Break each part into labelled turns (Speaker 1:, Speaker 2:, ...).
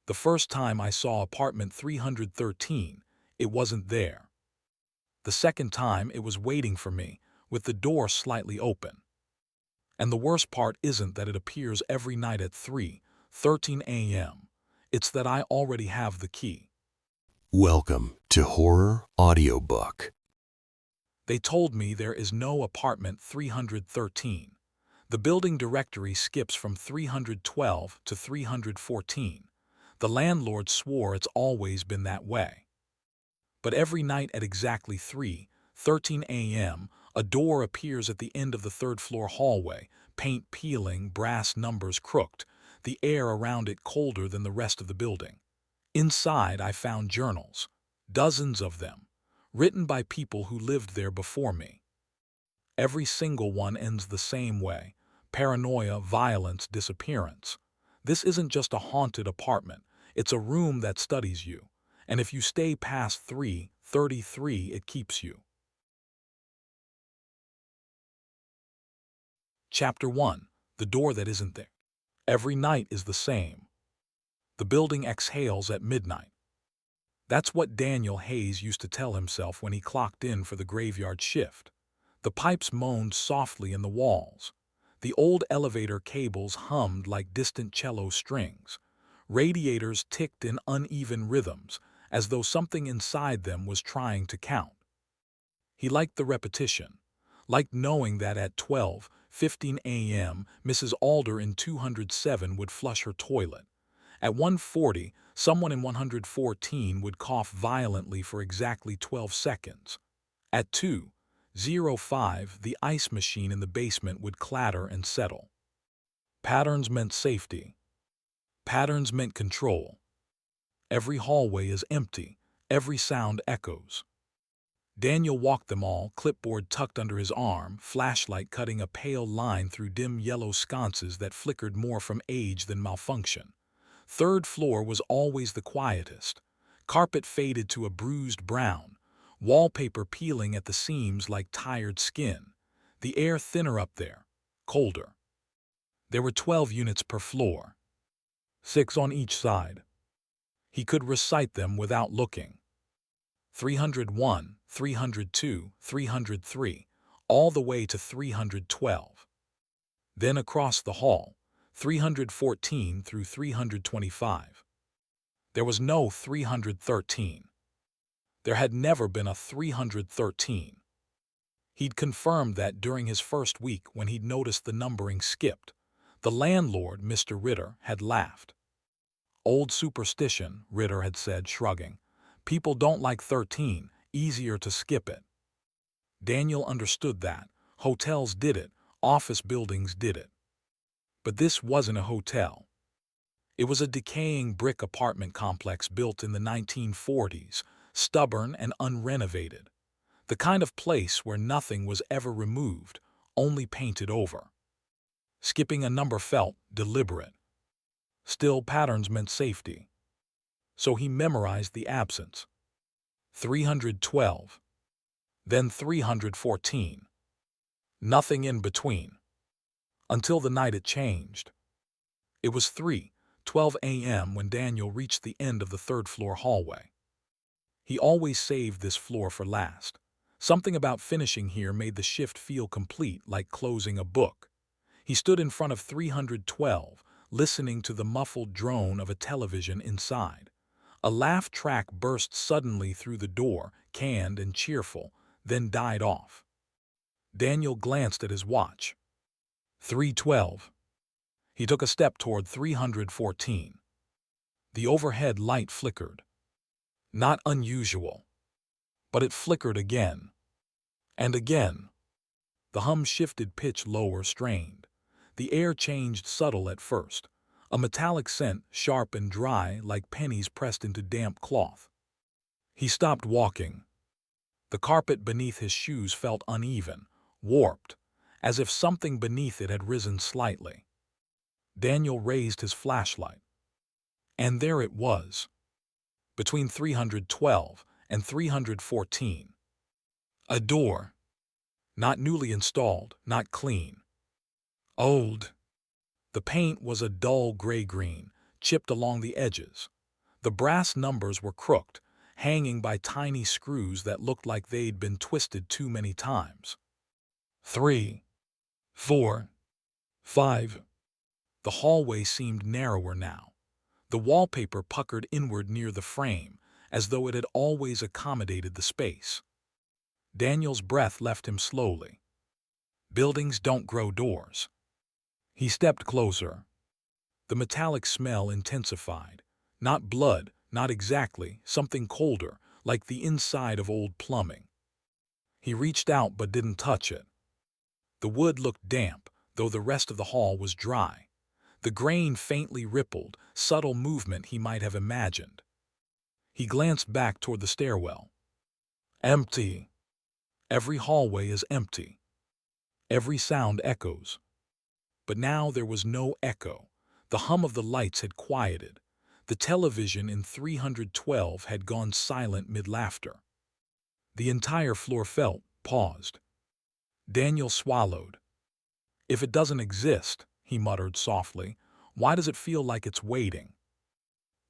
Speaker 1: The first time I saw apartment 313, it wasn't there. The second time it was waiting for me, with the door slightly open. And the worst part isn't that it appears every night at 3:13 a.m. It's that I already have the key.
Speaker 2: Welcome to Horror Audiobook.
Speaker 1: They told me there is no apartment 313. The building directory skips from 312 to 314. The landlord swore it's always been that way. But every night at exactly 3:13 a.m., a door appears at the end of the third-floor hallway, paint peeling, brass numbers crooked, the air around it colder than the rest of the building. Inside, I found journals, dozens of them, written by people who lived there before me. Every single one ends the same way: paranoia, violence, disappearance. This isn't just a haunted apartment, it's a room that studies you. And if you stay past 3:33, it keeps you. Chapter 1. The door that isn't there. Every night is the same. The building exhales at midnight. That's what Daniel Hayes used to tell himself when he clocked in for the graveyard shift. The pipes moaned softly in the walls. The old elevator cables hummed like distant cello strings. Radiators ticked in uneven rhythms, as though something inside them was trying to count. He liked the repetition, liked knowing that at 12:15 a.m. Mrs. Alder in 207 would flush her toilet. At 1:40, someone in 114 would cough violently for exactly 12 seconds. At 2:05, the ice machine in the basement would clatter and settle. Patterns meant safety. Patterns meant control. Every hallway is empty. Every sound echoes. Daniel walked them all, clipboard tucked under his arm, flashlight cutting a pale line through dim yellow sconces that flickered more from age than malfunction. Third floor was always the quietest. Carpet faded to a bruised brown. Wallpaper peeling at the seams like tired skin. The air thinner up there, colder. There were 12 units per floor. 6 on each side. He could recite them without looking. 301, 302, 303, all the way to 312. Then across the hall, 314 through 325. There was no 313. There had never been a 313. He'd confirmed that during his first week when he'd noticed the numbering skipped. The landlord, Mr. Ritter, had laughed. Old superstition, Ritter had said, shrugging. People don't like 13, easier to skip it. Daniel understood that. Hotels did it, office buildings did it. But this wasn't a hotel. It was a decaying brick apartment complex built in the 1940s, stubborn and unrenovated. The kind of place where nothing was ever removed, only painted over. Skipping a number felt deliberate. Still, patterns meant safety. So he memorized the absence. 312. Then 314. Nothing in between. Until the night it changed. It was 3:12 a.m. when Daniel reached the end of the third-floor hallway. He always saved this floor for last. Something about finishing here made the shift feel complete, like closing a book. He stood in front of 312, listening to the muffled drone of a television inside. A laugh track burst suddenly through the door, canned and cheerful, then died off. Daniel glanced at his watch. 312. He took a step toward 314. The overhead light flickered. Not unusual. But it flickered again. And again. The hum shifted pitch lower, strained. The air changed subtle at first. A metallic scent, sharp and dry, like pennies pressed into damp cloth. He stopped walking. The carpet beneath his shoes felt uneven, warped, as if something beneath it had risen slightly. Daniel raised his flashlight. And there it was. Between 312 and 314. A door. Not newly installed, not clean. Old. The paint was a dull gray-green, chipped along the edges. The brass numbers were crooked, hanging by tiny screws that looked like they'd been twisted too many times. 3, 4, 5. The hallway seemed narrower now. The wallpaper puckered inward near the frame, as though it had always accommodated the space. Daniel's breath left him slowly. Buildings don't grow doors. He stepped closer. The metallic smell intensified. Not blood, not exactly, something colder, like the inside of old plumbing. He reached out but didn't touch it. The wood looked damp, though the rest of the hall was dry. The grain faintly rippled, subtle movement he might have imagined. He glanced back toward the stairwell. Empty. Every hallway is empty. Every sound echoes. But now there was no echo. The hum of the lights had quieted. The television in 312 had gone silent mid-laughter. The entire floor paused. Daniel swallowed. If it doesn't exist, he muttered softly, why does it feel like it's waiting?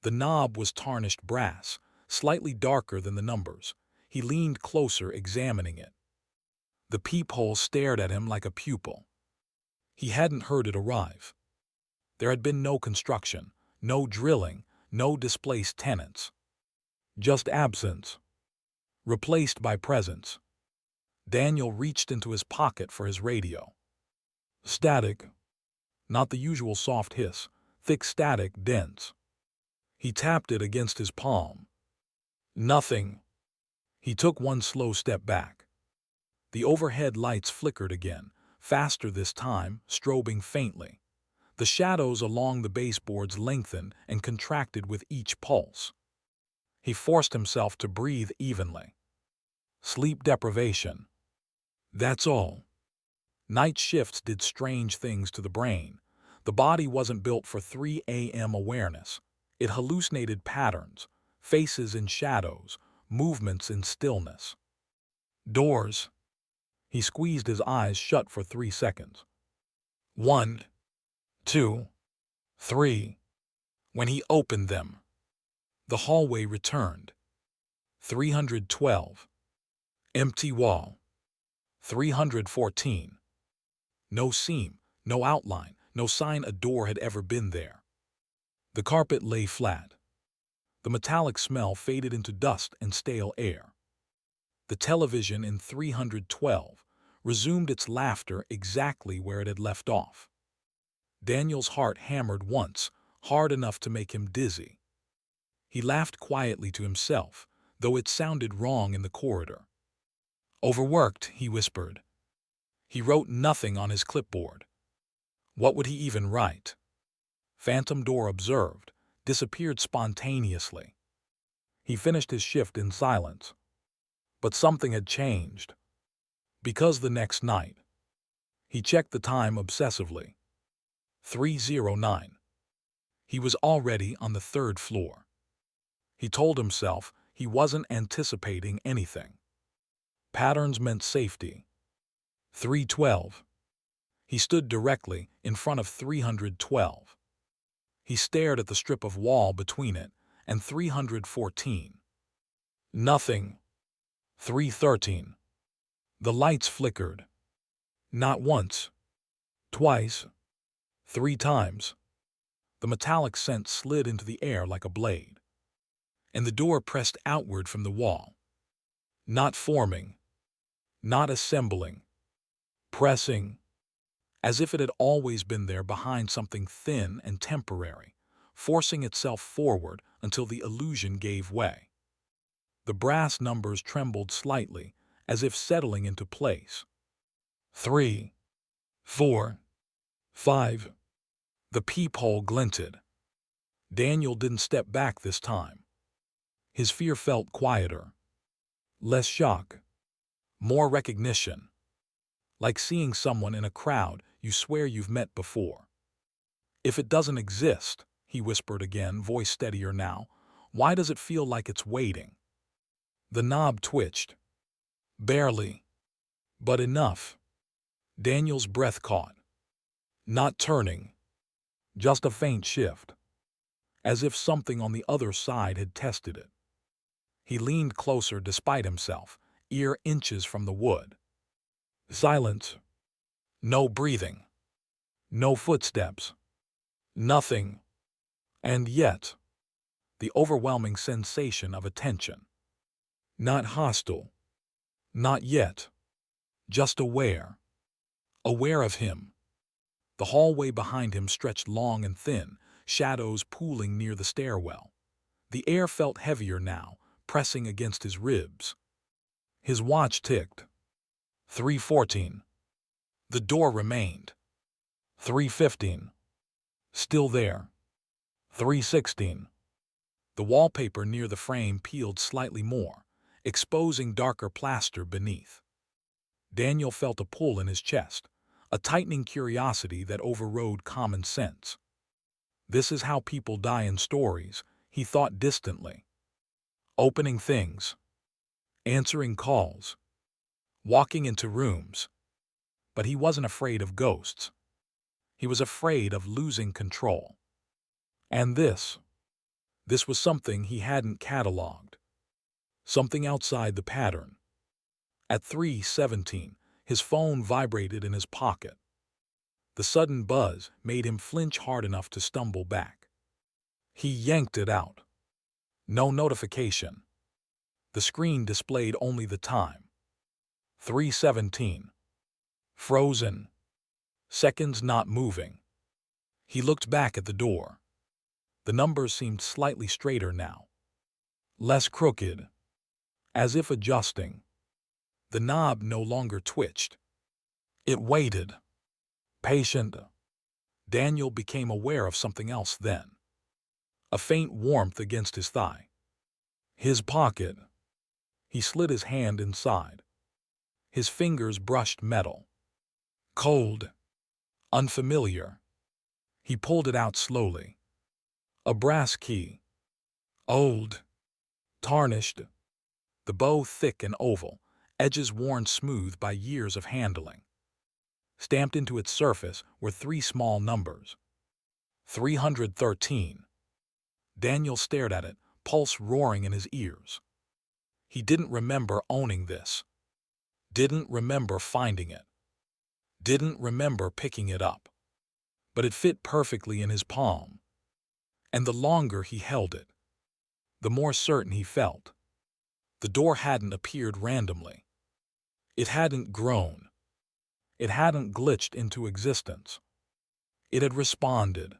Speaker 1: The knob was tarnished brass, slightly darker than the numbers. He leaned closer, examining it. The peephole stared at him like a pupil. He hadn't heard it arrive. There had been no construction, no drilling, no displaced tenants. Just absence, replaced by presence. Daniel reached into his pocket for his radio. Static. Not the usual soft hiss, thick static, dense. He tapped it against his palm. Nothing. He took one slow step back. The overhead lights flickered again, faster this time, strobing faintly. The shadows along the baseboards lengthened and contracted with each pulse. He forced himself to breathe evenly. Sleep deprivation. That's all. Night shifts did strange things to the brain. The body wasn't built for 3 a.m. awareness. It hallucinated patterns, faces in shadows, movements in stillness. Doors. He squeezed his eyes shut for 3 seconds. 1, 2, 3. When he opened them, the hallway returned. 312. Empty wall. 314. No seam, no outline, no sign a door had ever been there. The carpet lay flat. The metallic smell faded into dust and stale air. The television in 312 resumed its laughter exactly where it had left off. Daniel's heart hammered once, hard enough to make him dizzy. He laughed quietly to himself, though it sounded wrong in the corridor. Overworked, he whispered. He wrote nothing on his clipboard. What would he even write? Phantom door observed, disappeared spontaneously. He finished his shift in silence. But something had changed. Because the next night, he checked the time obsessively. 3:09. He was already on the 3rd floor. He told himself he wasn't anticipating anything. Patterns meant safety. 312. He stood directly in front of 312. He stared at the strip of wall between it and 314. Nothing. 313. The lights flickered. Not once. Twice. 3 times. The metallic scent slid into the air like a blade. And the door pressed outward from the wall. Not forming. Not assembling. Pressing. As if it had always been there behind something thin and temporary, forcing itself forward until the illusion gave way. The brass numbers trembled slightly, as if settling into place. 3, 4, 5. The peephole glinted. Daniel didn't step back this time. His fear felt quieter. Less shock. More recognition. Like seeing someone in a crowd you swear you've met before. If it doesn't exist, he whispered again, voice steadier now, why does it feel like it's waiting? The knob twitched. Barely. But enough. Daniel's breath caught. Not turning. Just a faint shift. as if something on the other side had tested it. He leaned closer despite himself, ear inches from the wood. Silence. No breathing. No footsteps. Nothing. And yet, the overwhelming sensation of attention. Not hostile. Not yet. Just aware. Aware of him. The hallway behind him stretched long and thin, shadows pooling near the stairwell. The air felt heavier now, pressing against his ribs. His watch ticked. 3:14. The door remained. 3:15. Still there. 3:16. The wallpaper near the frame peeled slightly more, exposing darker plaster beneath. Daniel felt a pull in his chest, a tightening curiosity that overrode common sense. This is how people die in stories, he thought distantly. Opening things. Answering calls. Walking into rooms. But he wasn't afraid of ghosts. He was afraid of losing control. And this was something he hadn't cataloged. Something outside the pattern. At 3:17, his phone vibrated in his pocket. The sudden buzz made him flinch hard enough to stumble back. He yanked it out. No notification. The screen displayed only the time. 3:17. Frozen. Seconds not moving. He looked back at the door. The numbers seemed slightly straighter now. Less crooked. As if adjusting. The knob no longer twitched. It waited. Patient. Daniel became aware of something else then. A faint warmth against his thigh. His pocket. He slid his hand inside. His fingers brushed metal. Cold. Unfamiliar. He pulled it out slowly. A brass key. Old. Tarnished. The bow thick and oval, edges worn smooth by years of handling. Stamped into its surface were 3 small numbers. 313. Daniel stared at it, pulse roaring in his ears. He didn't remember owning this. Didn't remember finding it. Didn't remember picking it up. But it fit perfectly in his palm. And the longer he held it, the more certain he felt. The door hadn't appeared randomly. It hadn't grown. It hadn't glitched into existence. It had responded.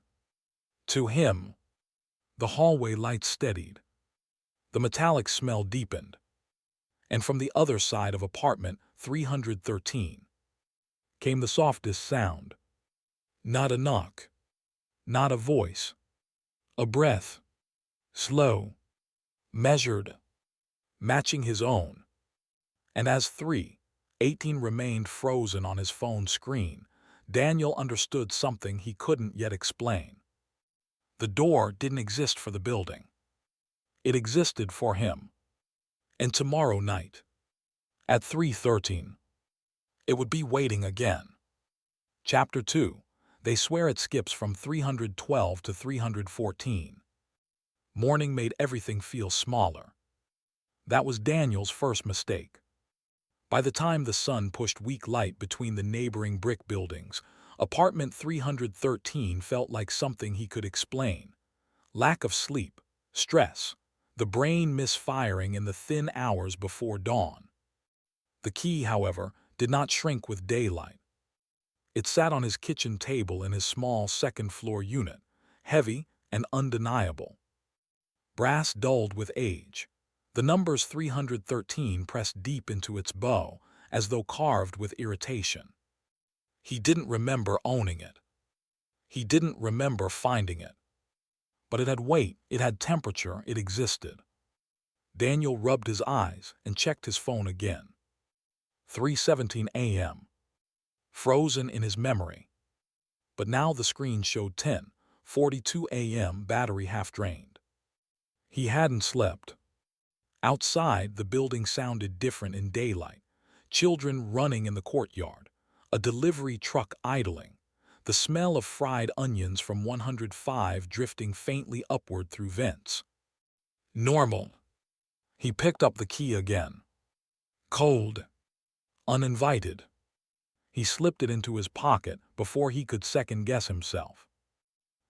Speaker 1: To him. The hallway lights steadied. The metallic smell deepened. And from the other side of apartment 313 came the softest sound. Not a knock. Not a voice. A breath. Slow. Measured. Matching his own. And as 3:18 remained frozen on his phone screen, Daniel understood something he couldn't yet explain. The door didn't exist for the building. It existed for him. And tomorrow night, at 3:13, it would be waiting again. Chapter 2. They swear it skips from 312 to 314. Morning made everything feel smaller. That was Daniel's first mistake. By the time the sun pushed weak light between the neighboring brick buildings, apartment 313 felt like something he could explain. Lack of sleep, stress, the brain misfiring in the thin hours before dawn. The key, however, did not shrink with daylight. It sat on his kitchen table in his small second-floor unit, heavy and undeniable. Brass dulled with age. The numbers 313 pressed deep into its bow, as though carved with irritation. He didn't remember owning it. He didn't remember finding it. But it had weight, it had temperature, it existed. Daniel rubbed his eyes and checked his phone again. 3:17 a.m. Frozen in his memory. But now the screen showed 10:42 a.m. battery half drained. He hadn't slept. Outside, the building sounded different in daylight. Children running in the courtyard. A delivery truck idling. the smell of fried onions from 105 drifting faintly upward through vents. Normal. He picked up the key again. Cold. Uninvited. He slipped it into his pocket before he could second-guess himself.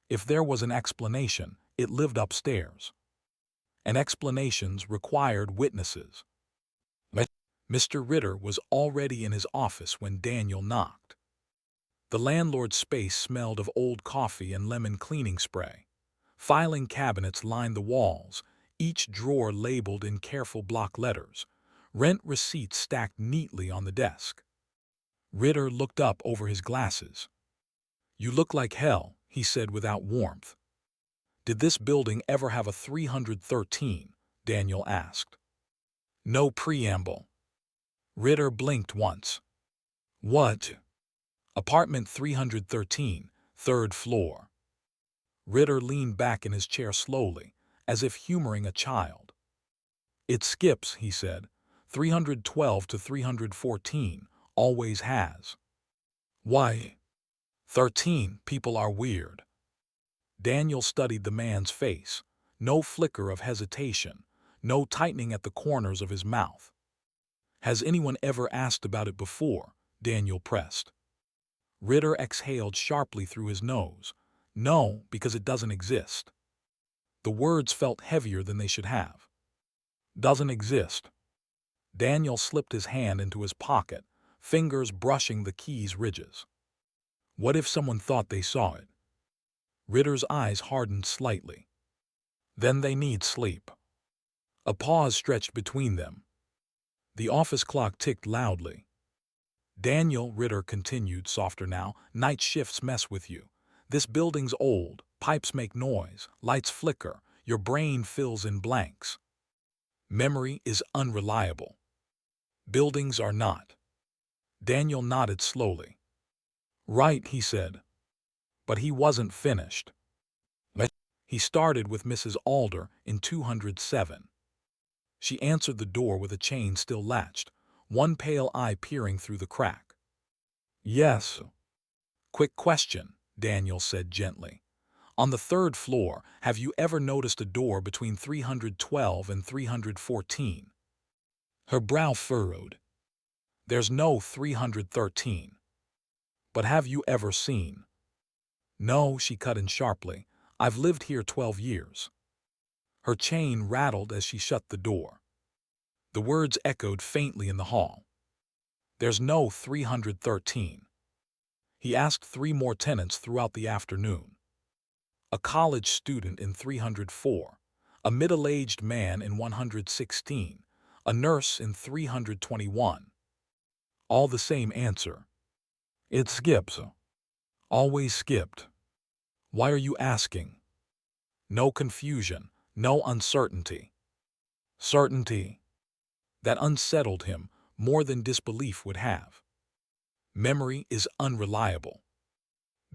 Speaker 1: If there was an explanation, it lived upstairs. And explanations required witnesses. Mr. Ritter was already in his office when Daniel knocked. The landlord's space smelled of old coffee and lemon cleaning spray. Filing cabinets lined the walls, each drawer labeled in careful block letters. Rent receipts stacked neatly on the desk. Ritter looked up over his glasses. "You look like hell," he said without warmth. "Did this building ever have a 313?" Daniel asked. No preamble. Ritter blinked once. "What?" "Apartment 313, third floor." Ritter leaned back in his chair slowly, as if humoring a child. "It skips," he said. 312 to 314, always has." "Why?" 13, people are weird." Daniel studied the man's face. No flicker of hesitation, no tightening at the corners of his mouth. "Has anyone ever asked about it before?" Daniel pressed. Ritter exhaled sharply through his nose. "No, because it doesn't exist." The words felt heavier than they should have. "Doesn't exist." Daniel slipped his hand into his pocket, fingers brushing the key's ridges. "What if someone thought they saw it?" Ritter's eyes hardened slightly. "Then they need sleep." A pause stretched between them. The office clock ticked loudly. "Daniel," Ritter continued, softer now, "night shifts mess with you. This building's old, pipes make noise, lights flicker, your brain fills in blanks. Memory is unreliable. Buildings are not." Daniel nodded slowly. "Right," he said. But he wasn't finished. He started with Mrs. Alder in 207. She answered the door with a chain still latched, one pale eye peering through the crack. "Yes." "Quick question," Daniel said gently. "On the third floor, have you ever noticed a door between 312 and 314? Her brow furrowed. "There's no 313. "But have you ever seen?" "No," she cut in sharply. "I've lived here 12 years." Her chain rattled as she shut the door. The words echoed faintly in the hall. "There's no 313. He asked 3 more tenants throughout the afternoon. A college student in 304, a middle-aged man in 116, a nurse in 321. All the same answer. It skips. Always skipped. Why are you asking?" No confusion, no uncertainty. Certainty. That unsettled him more than disbelief would have. Memory is unreliable.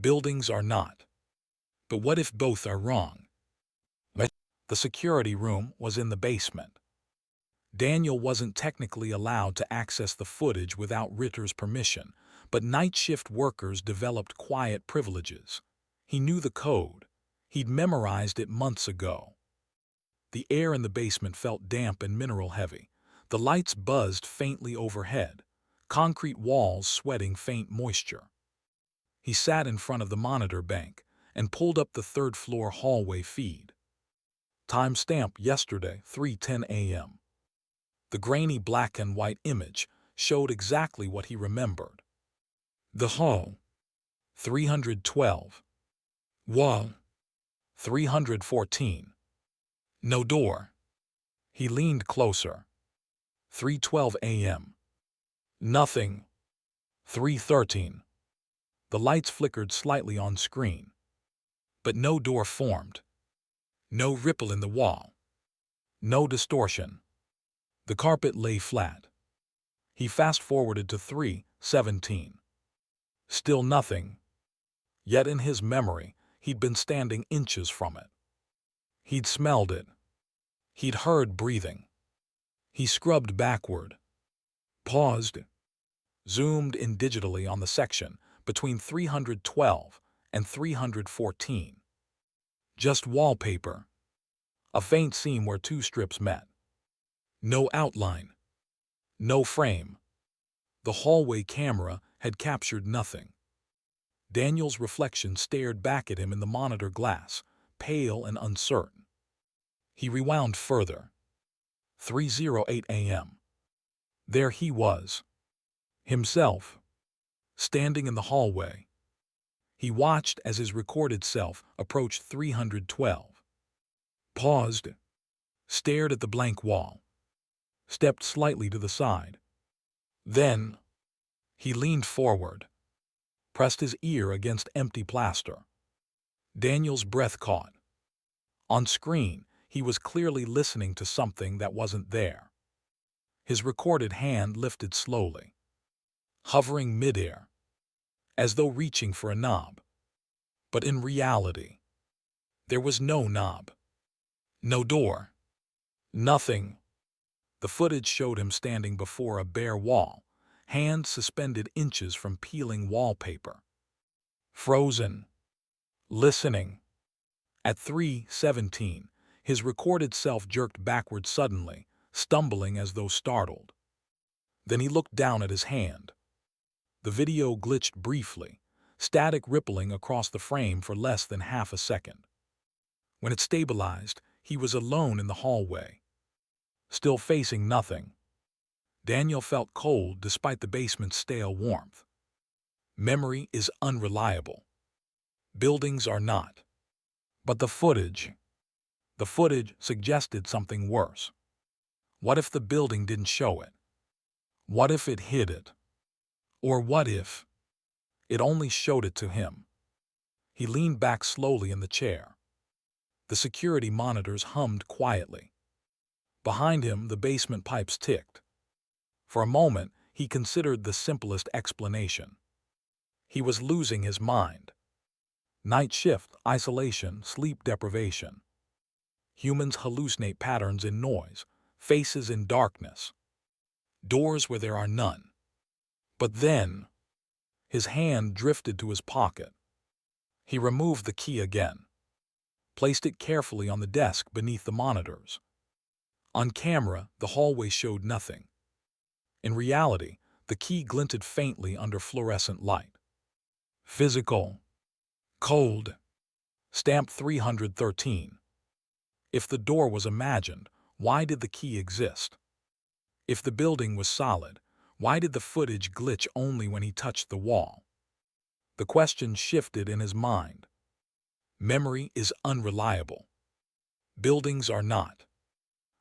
Speaker 1: Buildings are not. But what if both are wrong? The security room was in the basement. Daniel wasn't technically allowed to access the footage without Ritter's permission, but night shift workers developed quiet privileges. He knew the code. He'd memorized it months ago. The air in the basement felt damp and mineral-heavy. The lights buzzed faintly overhead, concrete walls sweating faint moisture. He sat in front of the monitor bank and pulled up the third-floor hallway feed. Timestamp yesterday, 3:10 a.m. The grainy black and white image showed exactly what he remembered. The hall, 312. Wall, 314. No door. He leaned closer. 3:12 a.m. Nothing. 3:13. The lights flickered slightly on screen. But no door formed. No ripple in the wall. No distortion. The carpet lay flat. He fast-forwarded to 3:17. Still nothing. Yet in his memory, he'd been standing inches from it. He'd smelled it. He'd heard breathing. He scrubbed backward. Paused. Zoomed in digitally on the section, between 312 and 314. Just wallpaper. A faint seam where two strips met. No outline. No frame. The hallway camera had captured nothing. Daniel's reflection stared back at him in the monitor glass, pale and uncertain. He rewound further. 3:08 a.m. There he was. Himself. Standing in the hallway. He watched as his recorded self approached 312. Paused. Stared at the blank wall. Stepped slightly to the side. Then, he leaned forward. Pressed his ear against empty plaster. Daniel's breath caught. On screen, he was clearly listening to something that wasn't there. His recorded hand lifted slowly, hovering midair, as though reaching for a knob. But in reality, there was no knob. No door. Nothing. The footage showed him standing before a bare wall, hands suspended inches from peeling wallpaper. Frozen. Listening. At 3:17, his recorded self jerked backward suddenly, stumbling as though startled. Then he looked down at his hand. The video glitched briefly, static rippling across the frame for less than half a second. When it stabilized, he was alone in the hallway, still facing nothing. Daniel felt cold despite the basement's stale warmth. Memory is unreliable. Buildings are not. But the footage suggested something worse. What if the building didn't show it? What if it hid it? Or what if it only showed it to him? He leaned back slowly in the chair. The security monitors hummed quietly. Behind him, the basement pipes ticked. For a moment, he considered the simplest explanation. He was losing his mind. Night shift, isolation, sleep deprivation. Humans hallucinate patterns in noise, faces in darkness, doors where there are none. But then, his hand drifted to his pocket. He removed the key again, placed it carefully on the desk beneath the monitors. On camera, the hallway showed nothing. In reality, the key glinted faintly under fluorescent light. Physical. Cold. Stamp 313. If the door was imagined, why did the key exist? If the building was solid, why did the footage glitch only when he touched the wall? The question shifted in his mind. Memory is unreliable. Buildings are not.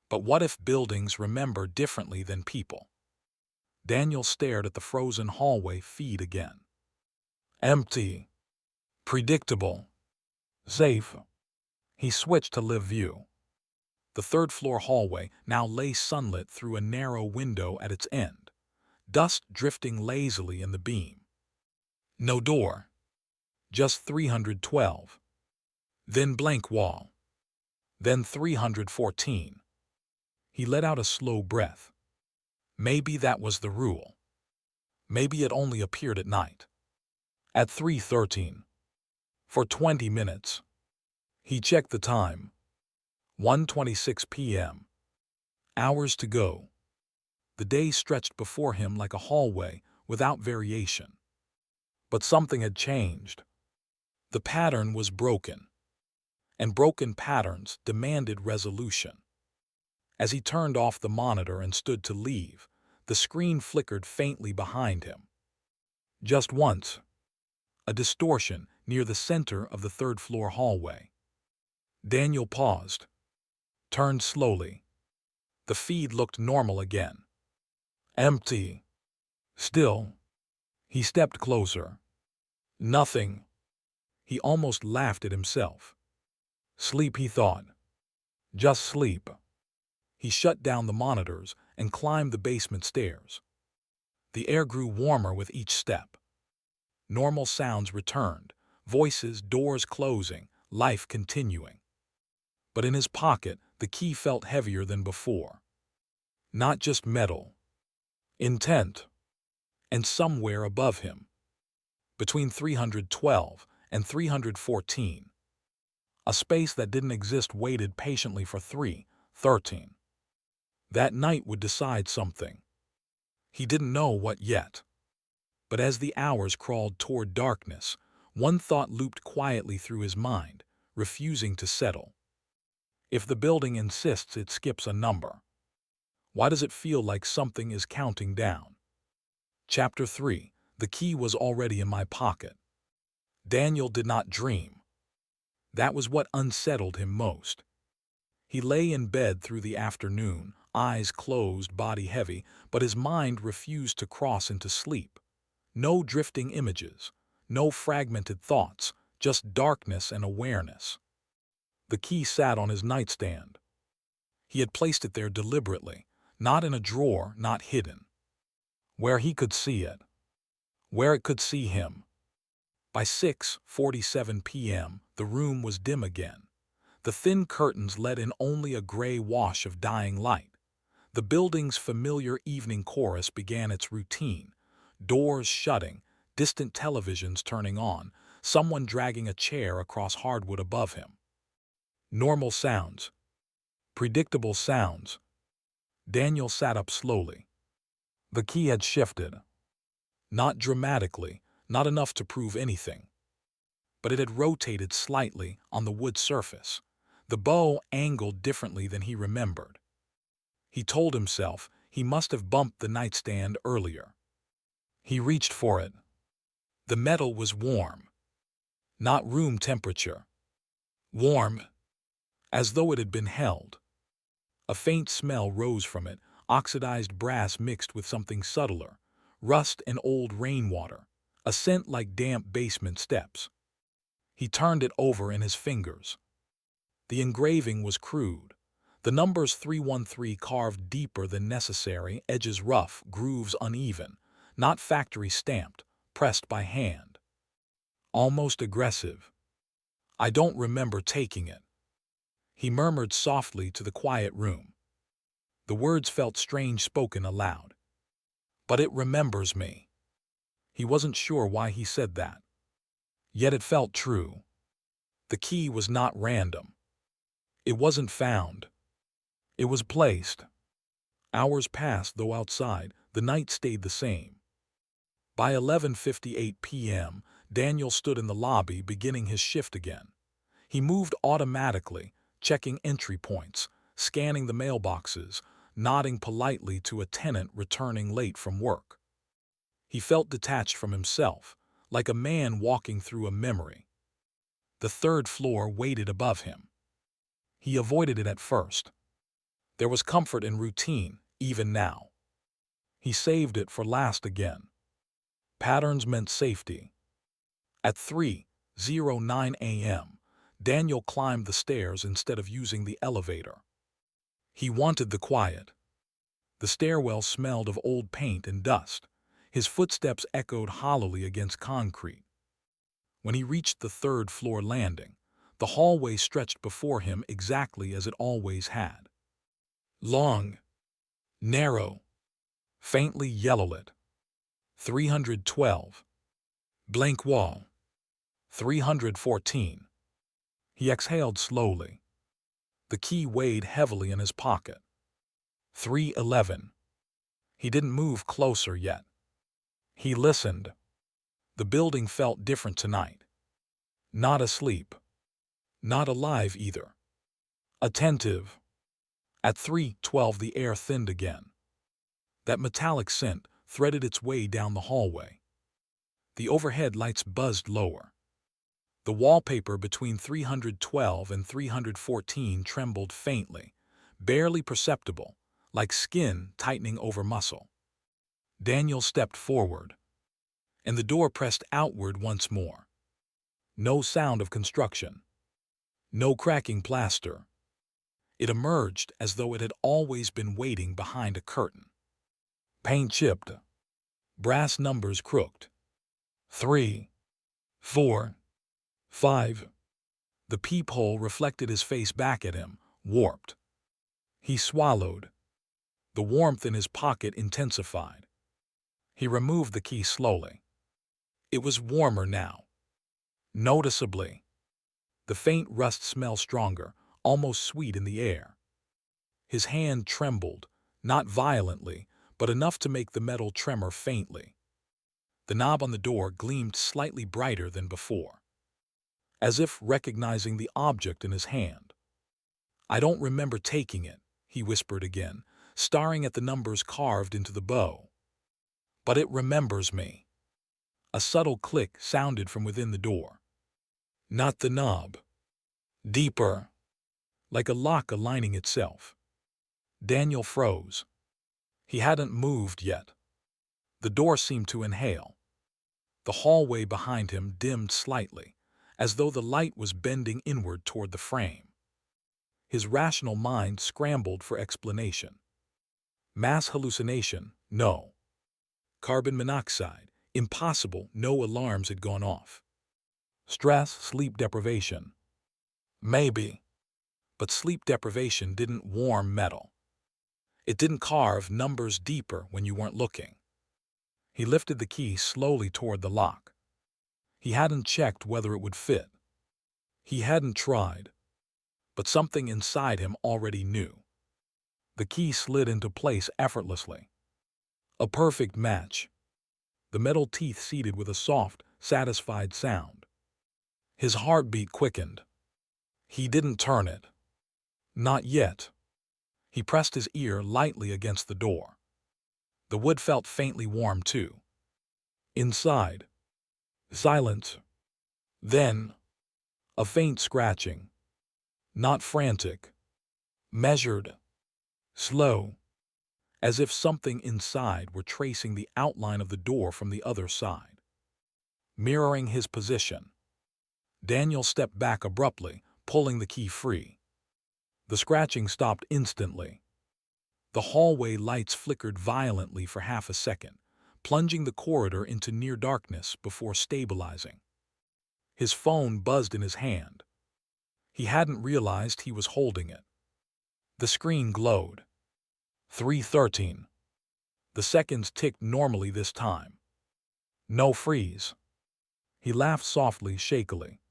Speaker 1: But what if buildings remember differently than people? Daniel stared at the frozen hallway feed again. Empty. Predictable. Safe. He switched to live view. The third-floor hallway now lay sunlit through a narrow window at its end, dust drifting lazily in the beam. No door. Just 312. Then blank wall. Then 314. He let out a slow breath. Maybe that was the rule. Maybe it only appeared at night. At 3:13. For 20 minutes. He checked the time. 1:26 p.m. Hours to go. The day stretched before him like a hallway without variation. But something had changed. The pattern was broken. And broken patterns demanded resolution. As he turned off the monitor and stood to leave, the screen flickered faintly behind him. Just once. A distortion near the center of the third-floor hallway. Daniel paused. Turned slowly. The feed looked normal again. Empty. Still. He stepped closer. Nothing. He almost laughed at himself. Sleep, he thought. Just sleep. He shut down the monitors and climbed the basement stairs. The air grew warmer with each step. Normal sounds returned, voices, doors closing, life continuing. But in his pocket, the key felt heavier than before. Not just metal. Intent. And somewhere above him, between 312 and 314. A space that didn't exist waited patiently for 313. That night would decide something. He didn't know what yet. But as the hours crawled toward darkness, one thought looped quietly through his mind, refusing to settle. If the building insists it skips a number, why does it feel like something is counting down? Chapter 3. The key was already in my pocket. Daniel did not dream. That was what unsettled him most. He lay in bed through the afternoon, eyes closed, body heavy, but his mind refused to cross into sleep. No drifting images, no fragmented thoughts, just darkness and awareness. The key sat on his nightstand. He had placed it there deliberately, not in a drawer, not hidden. Where he could see it. Where it could see him. By 6:47 p.m., the room was dim again. The thin curtains let in only a gray wash of dying light. The building's familiar evening chorus began its routine. Doors shutting, distant televisions turning on, someone dragging a chair across hardwood above him. Normal sounds. Predictable sounds. Daniel sat up slowly. The key had shifted. Not dramatically, not enough to prove anything. But it had rotated slightly on the wood surface. The bow angled differently than he remembered. He told himself he must have bumped the nightstand earlier. He reached for it. The metal was warm. Not room temperature. Warm, as though it had been held. A faint smell rose from it, oxidized brass mixed with something subtler, rust and old rainwater, a scent like damp basement steps. He turned it over in his fingers. The engraving was crude. The numbers 313 carved deeper than necessary, edges rough, grooves uneven, not factory stamped, pressed by hand. Almost aggressive. I don't remember taking it. He murmured softly to the quiet room. The words felt strange spoken aloud. But it remembers me. He wasn't sure why he said that. Yet it felt true. The key was not random. It wasn't found. It was placed. Hours passed, though outside, the night stayed the same. By 11:58 p.m., Daniel stood in the lobby, beginning his shift again. He moved automatically, checking entry points, scanning the mailboxes, nodding politely to a tenant returning late from work. He felt detached from himself, like a man walking through a memory. The third floor waited above him. He avoided it at first. There was comfort in routine, even now. He saved it for last again. Patterns meant safety. At 3:09 a.m., Daniel climbed the stairs instead of using the elevator. He wanted the quiet. The stairwell smelled of old paint and dust. His footsteps echoed hollowly against concrete. When he reached the third-floor landing, the hallway stretched before him exactly as it always had. Long, narrow, faintly yellow-lit. 312. Blank wall. 314. He exhaled slowly. The key weighed heavily in his pocket. 311. He didn't move closer yet. He listened. The building felt different tonight. Not asleep. Not alive either. Attentive. At 3:12 the air thinned again. That metallic scent threaded its way down the hallway. The overhead lights buzzed lower. The wallpaper between 312 and 314 trembled faintly, barely perceptible, like skin tightening over muscle. Daniel stepped forward, and the door pressed outward once more. No sound of construction. No cracking plaster. It emerged as though it had always been waiting behind a curtain. Paint chipped. Brass numbers crooked. 3, 4, 5. The peephole reflected his face back at him, warped. He swallowed. The warmth in his pocket intensified. He removed the key slowly. It was warmer now, noticeably. The faint rust smell stronger, almost sweet in the air. His hand trembled, not violently, but enough to make the metal tremor faintly. The knob on the door gleamed slightly brighter than before, as if recognizing the object in his hand. "I don't remember taking it," he whispered again, staring at the numbers carved into the bow. "But it remembers me." A subtle click sounded from within the door. Not the knob. Deeper, like a lock aligning itself. Daniel froze. He hadn't moved yet. The door seemed to inhale. The hallway behind him dimmed slightly, as though the light was bending inward toward the frame. His rational mind scrambled for explanation. Mass hallucination? No. Carbon monoxide? Impossible, no alarms had gone off. Stress, sleep deprivation? Maybe. But sleep deprivation didn't warm metal. It didn't carve numbers deeper when you weren't looking. He lifted the key slowly toward the lock. He hadn't checked whether it would fit. He hadn't tried. But something inside him already knew. The key slid into place effortlessly. A perfect match. The metal teeth seated with a soft, satisfied sound. His heartbeat quickened. He didn't turn it. Not yet. He pressed his ear lightly against the door. The wood felt faintly warm too. Inside, silence. Then, a faint scratching. Not frantic. Measured. Slow. As if something inside were tracing the outline of the door from the other side. Mirroring his position. Daniel stepped back abruptly, pulling the key free. The scratching stopped instantly. The hallway lights flickered violently for half a second, plunging the corridor into near darkness before stabilizing. His phone buzzed in his hand. He hadn't realized he was holding it. The screen glowed. 3:13. The seconds ticked normally this time. No freeze. He laughed softly, shakily.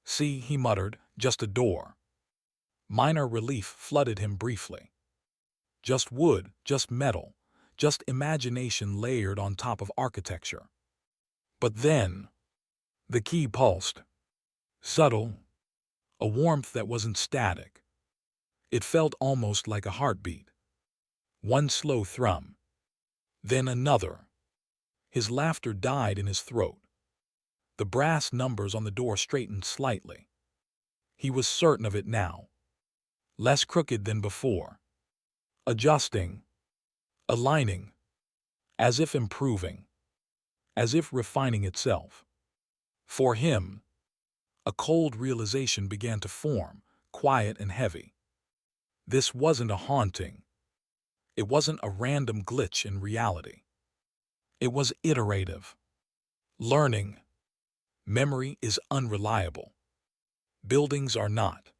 Speaker 1: "See," he muttered, "just a door." Minor relief flooded him briefly. Just wood, just metal, just imagination layered on top of architecture. But then, the key pulsed. Subtle. A warmth that wasn't static. It felt almost like a heartbeat. One slow thrum. Then another. His laughter died in his throat. The brass numbers on the door straightened slightly. He was certain of it now. Less crooked than before. Adjusting. Aligning. As if improving. As if refining itself. For him, a cold realization began to form, quiet and heavy. This wasn't a haunting. It wasn't a random glitch in reality. It was iterative. Learning. Memory is unreliable. Buildings are not.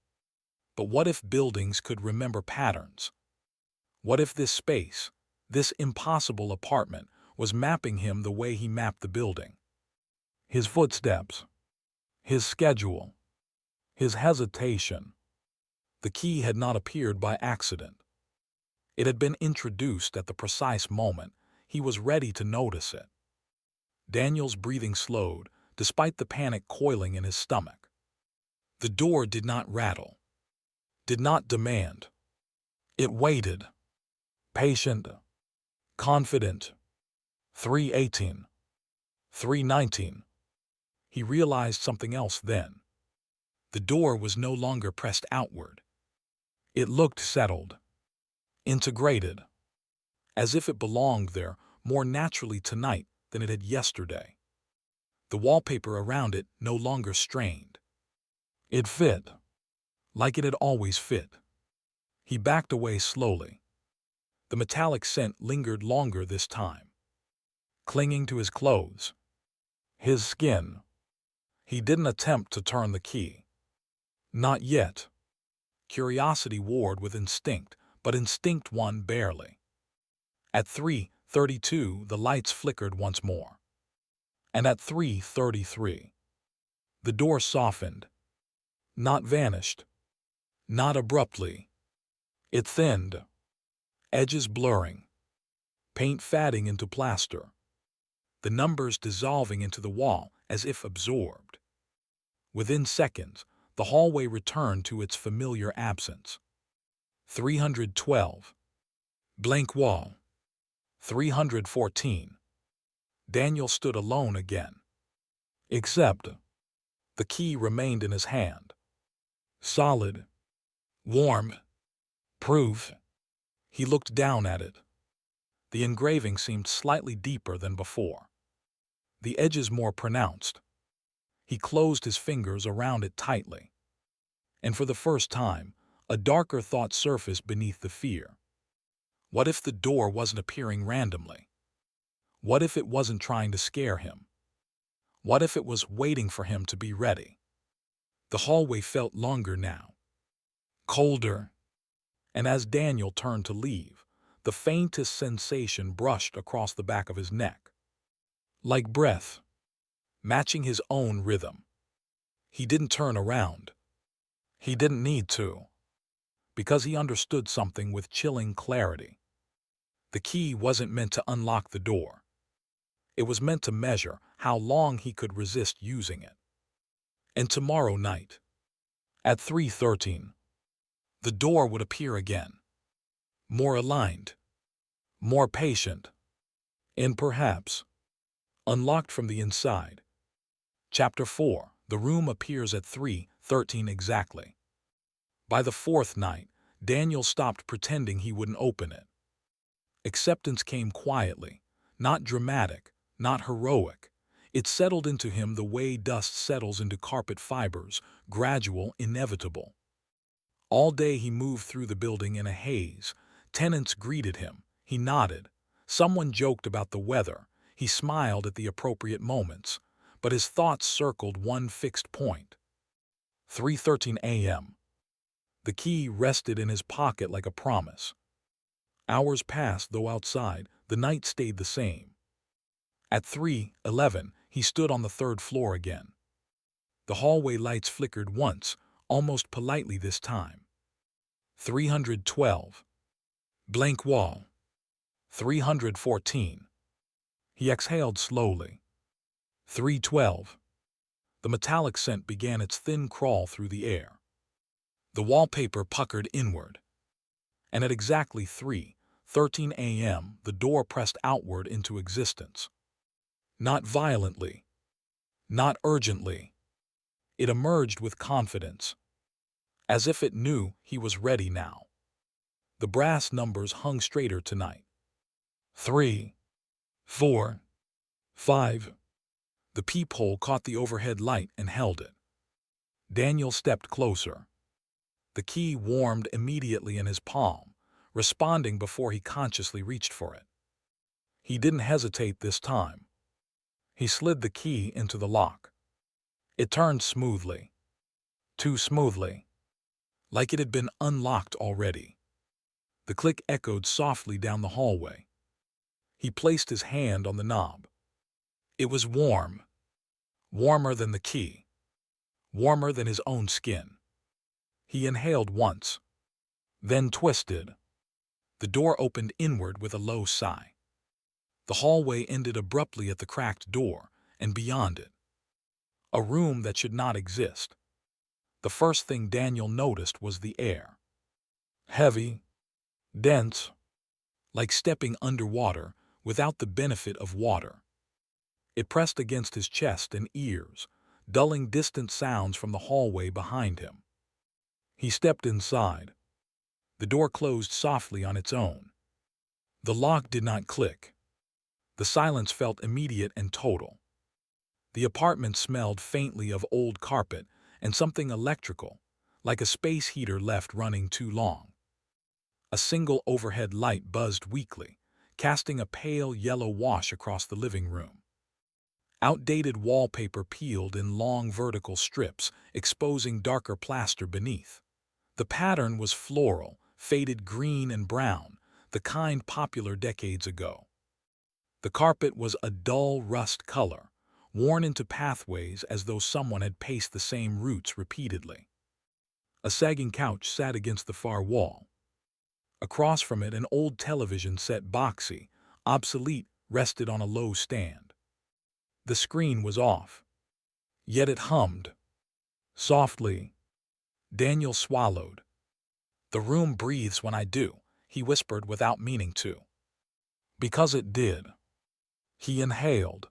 Speaker 1: But what if buildings could remember patterns? What if this space, this impossible apartment, was mapping him the way he mapped the building? His footsteps. His schedule. His hesitation. The key had not appeared by accident. It had been introduced at the precise moment he was ready to notice it. Daniel's breathing slowed, despite the panic coiling in his stomach. The door did not rattle. Did not demand. It waited. Patient. Confident. 3:18. 3:19. He realized something else then. The door was no longer pressed outward. It looked settled. Integrated. As if it belonged there more naturally tonight than it had yesterday. The wallpaper around it no longer strained. It fit. Like it had always fit. He backed away slowly. The metallic scent lingered longer this time. Clinging to his clothes. His skin. He didn't attempt to turn the key. Not yet. Curiosity warred with instinct, but instinct won barely. At 3:32, the lights flickered once more. And at 3:33, the door softened, not vanished, not abruptly. It thinned, edges blurring, paint fading into plaster, the numbers dissolving into the wall as if absorbed. Within seconds, the hallway returned to its familiar absence. 312. Blank wall. 314. Daniel stood alone again. Except the key remained in his hand. Solid, warm, proof. He looked down at it. The engraving seemed slightly deeper than before, the edges more pronounced. He closed his fingers around it tightly, and for the first time, a darker thought surfaced beneath the fear. What if the door wasn't appearing randomly? What if it wasn't trying to scare him? What if it was waiting for him to be ready? The hallway felt longer now, colder, and as Daniel turned to leave, the faintest sensation brushed across the back of his neck. Like breath, matching his own rhythm. He didn't turn around. He didn't need to, because he understood something with chilling clarity. The key wasn't meant to unlock the door. It was meant to measure how long he could resist using it. And tomorrow night, at 3:13, the door would appear again, more aligned, more patient, and perhaps unlocked from the inside. Chapter 4. The room appears at 3:13 exactly. By the fourth night, Daniel stopped pretending he wouldn't open it. Acceptance came quietly, not dramatic, not heroic. It settled into him the way dust settles into carpet fibers, gradual, inevitable. All day he moved through the building in a haze. Tenants greeted him. He nodded. Someone joked about the weather. He smiled at the appropriate moments. But his thoughts circled one fixed point. 3:13 a.m. The key rested in his pocket like a promise. Hours passed, though outside, the night stayed the same. At 3:11, he stood on the third floor again. The hallway lights flickered once, almost politely this time. 312. Blank wall. 314. He exhaled slowly. 312. The metallic scent began its thin crawl through the air. The wallpaper puckered inward. And at exactly 3:13 a.m., the door pressed outward into existence. Not violently, not urgently. It emerged with confidence, as if it knew he was ready now. The brass numbers hung straighter tonight. 3, 4, 5. The peephole caught the overhead light and held it. Daniel stepped closer. The key warmed immediately in his palm, responding before he consciously reached for it. He didn't hesitate this time. He slid the key into the lock. It turned smoothly. Too smoothly. Like it had been unlocked already. The click echoed softly down the hallway. He placed his hand on the knob. It was warm. Warmer than the key. Warmer than his own skin. He inhaled once. Then twisted. The door opened inward with a low sigh. The hallway ended abruptly at the cracked door, and beyond it, a room that should not exist. The first thing Daniel noticed was the air. Heavy, dense, like stepping underwater without the benefit of water. It pressed against his chest and ears, dulling distant sounds from the hallway behind him. He stepped inside. The door closed softly on its own. The lock did not click. The silence felt immediate and total. The apartment smelled faintly of old carpet and something electrical, like a space heater left running too long. A single overhead light buzzed weakly, casting a pale yellow wash across the living room. Outdated wallpaper peeled in long vertical strips, exposing darker plaster beneath. The pattern was floral, faded green and brown, the kind popular decades ago. The carpet was a dull rust color, worn into pathways as though someone had paced the same routes repeatedly. A sagging couch sat against the far wall. Across from it, an old television set, boxy, obsolete, rested on a low stand. The screen was off, yet it hummed. Softly, Daniel swallowed. "The room breathes when I do," he whispered without meaning to. Because it did. He inhaled.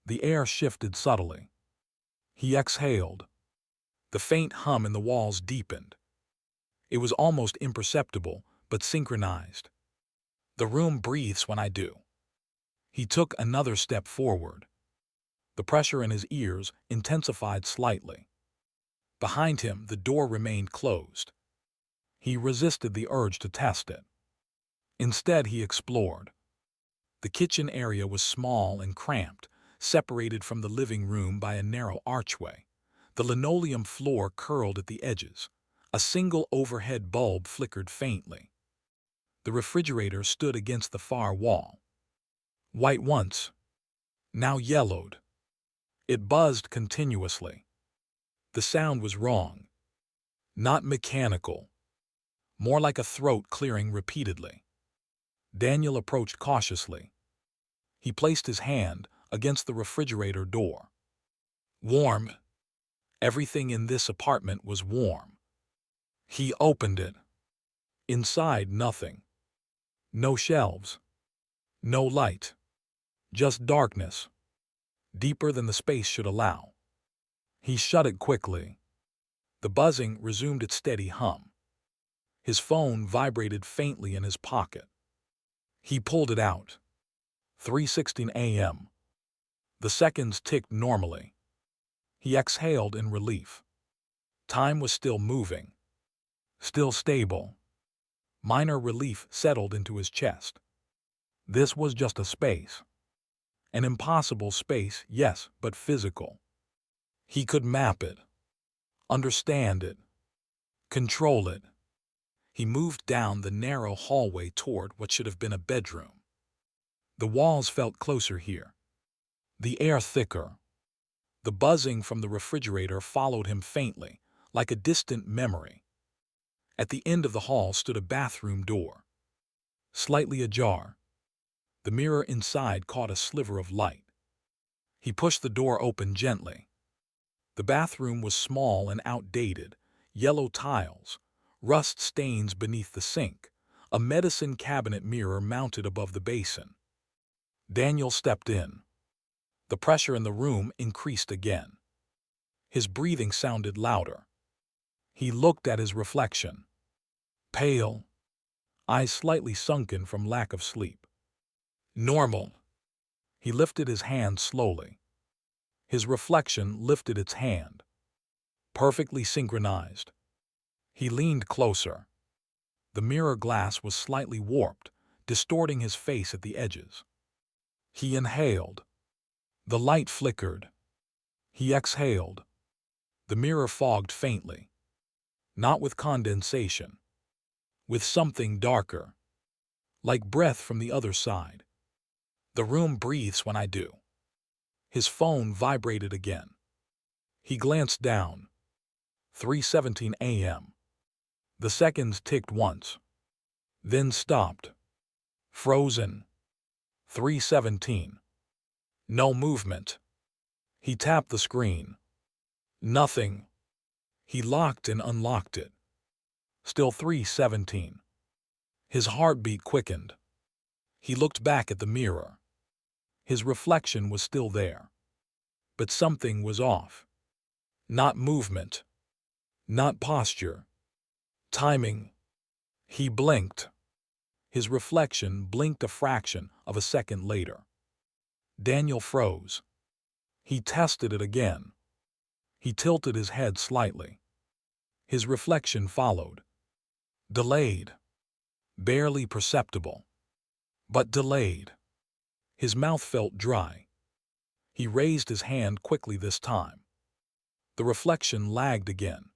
Speaker 1: The air shifted subtly. He exhaled. The faint hum in the walls deepened. It was almost imperceptible, but synchronized. "The room breathes when I do." He took another step forward. The pressure in his ears intensified slightly. Behind him, the door remained closed. He resisted the urge to test it. Instead, he explored. The kitchen area was small and cramped, separated from the living room by a narrow archway. The linoleum floor curled at the edges. A single overhead bulb flickered faintly. The refrigerator stood against the far wall. White once, now yellowed. It buzzed continuously. The sound was wrong. Not mechanical. More like a throat clearing repeatedly. Daniel approached cautiously. He placed his hand against the refrigerator door. Warm. Everything in this apartment was warm. He opened it. Inside, nothing. No shelves. No light. Just darkness. Deeper than the space should allow. He shut it quickly. The buzzing resumed its steady hum. His phone vibrated faintly in his pocket. He pulled it out. 3:16 a.m. The seconds ticked normally. He exhaled in relief. Time was still moving. Still stable. Minor relief settled into his chest. This was just a space. An impossible space, yes, but physical. He could map it. Understand it. Control it. He moved down the narrow hallway toward what should have been a bedroom. The walls felt closer here. The air thicker. The buzzing from the refrigerator followed him faintly, like a distant memory. At the end of the hall stood a bathroom door. Slightly ajar. The mirror inside caught a sliver of light. He pushed the door open gently. The bathroom was small and outdated. Yellow tiles, rust stains beneath the sink, a medicine cabinet mirror mounted above the basin. Daniel stepped in. The pressure in the room increased again. His breathing sounded louder. He looked at his reflection. Pale, eyes slightly sunken from lack of sleep. Normal. He lifted his hand slowly. His reflection lifted its hand. Perfectly synchronized. He leaned closer. The mirror glass was slightly warped, distorting his face at the edges. He inhaled. The light flickered. He exhaled. The mirror fogged faintly. Not with condensation. With something darker. Like breath from the other side. "The room breathes when I do." His phone vibrated again. He glanced down. 3:17 a.m. The seconds ticked once. Then stopped. Frozen. 3:17. No movement. He tapped the screen. Nothing. He locked and unlocked it. Still 3:17. His heartbeat quickened. He looked back at the mirror. His reflection was still there. But something was off. Not movement. Not posture. Timing. He blinked. His reflection blinked a fraction of a second later. Daniel froze. He tested it again. He tilted his head slightly. His reflection followed. Delayed. Barely perceptible. But delayed. His mouth felt dry. He raised his hand quickly this time. The reflection lagged again.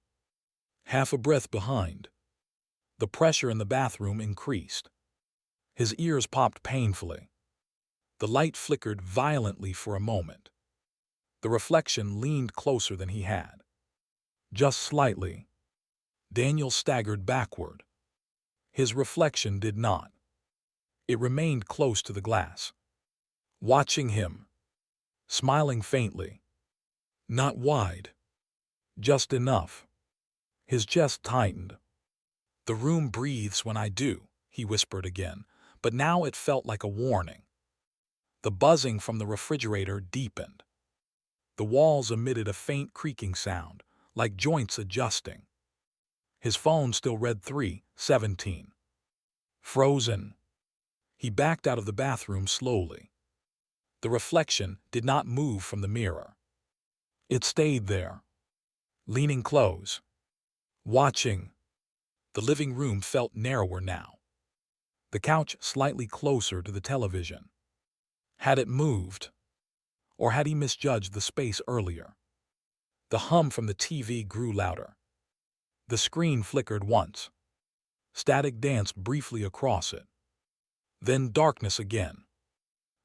Speaker 1: Half a breath behind. The pressure in the bathroom increased. His ears popped painfully. The light flickered violently for a moment. The reflection leaned closer than he had. Just slightly. Daniel staggered backward. His reflection did not. It remained close to the glass, watching him, smiling faintly. Not wide. Just enough. His chest tightened. "The room breathes when I do," he whispered again, but now it felt like a warning. The buzzing from the refrigerator deepened. The walls emitted a faint creaking sound, like joints adjusting. His phone still read 3:17. Frozen. He backed out of the bathroom slowly. The reflection did not move from the mirror. It stayed there, leaning close, watching. The living room felt narrower now. The couch slightly closer to the television. Had it moved? Or had he misjudged the space earlier? The hum from the TV grew louder. The screen flickered once. Static danced briefly across it. Then darkness again.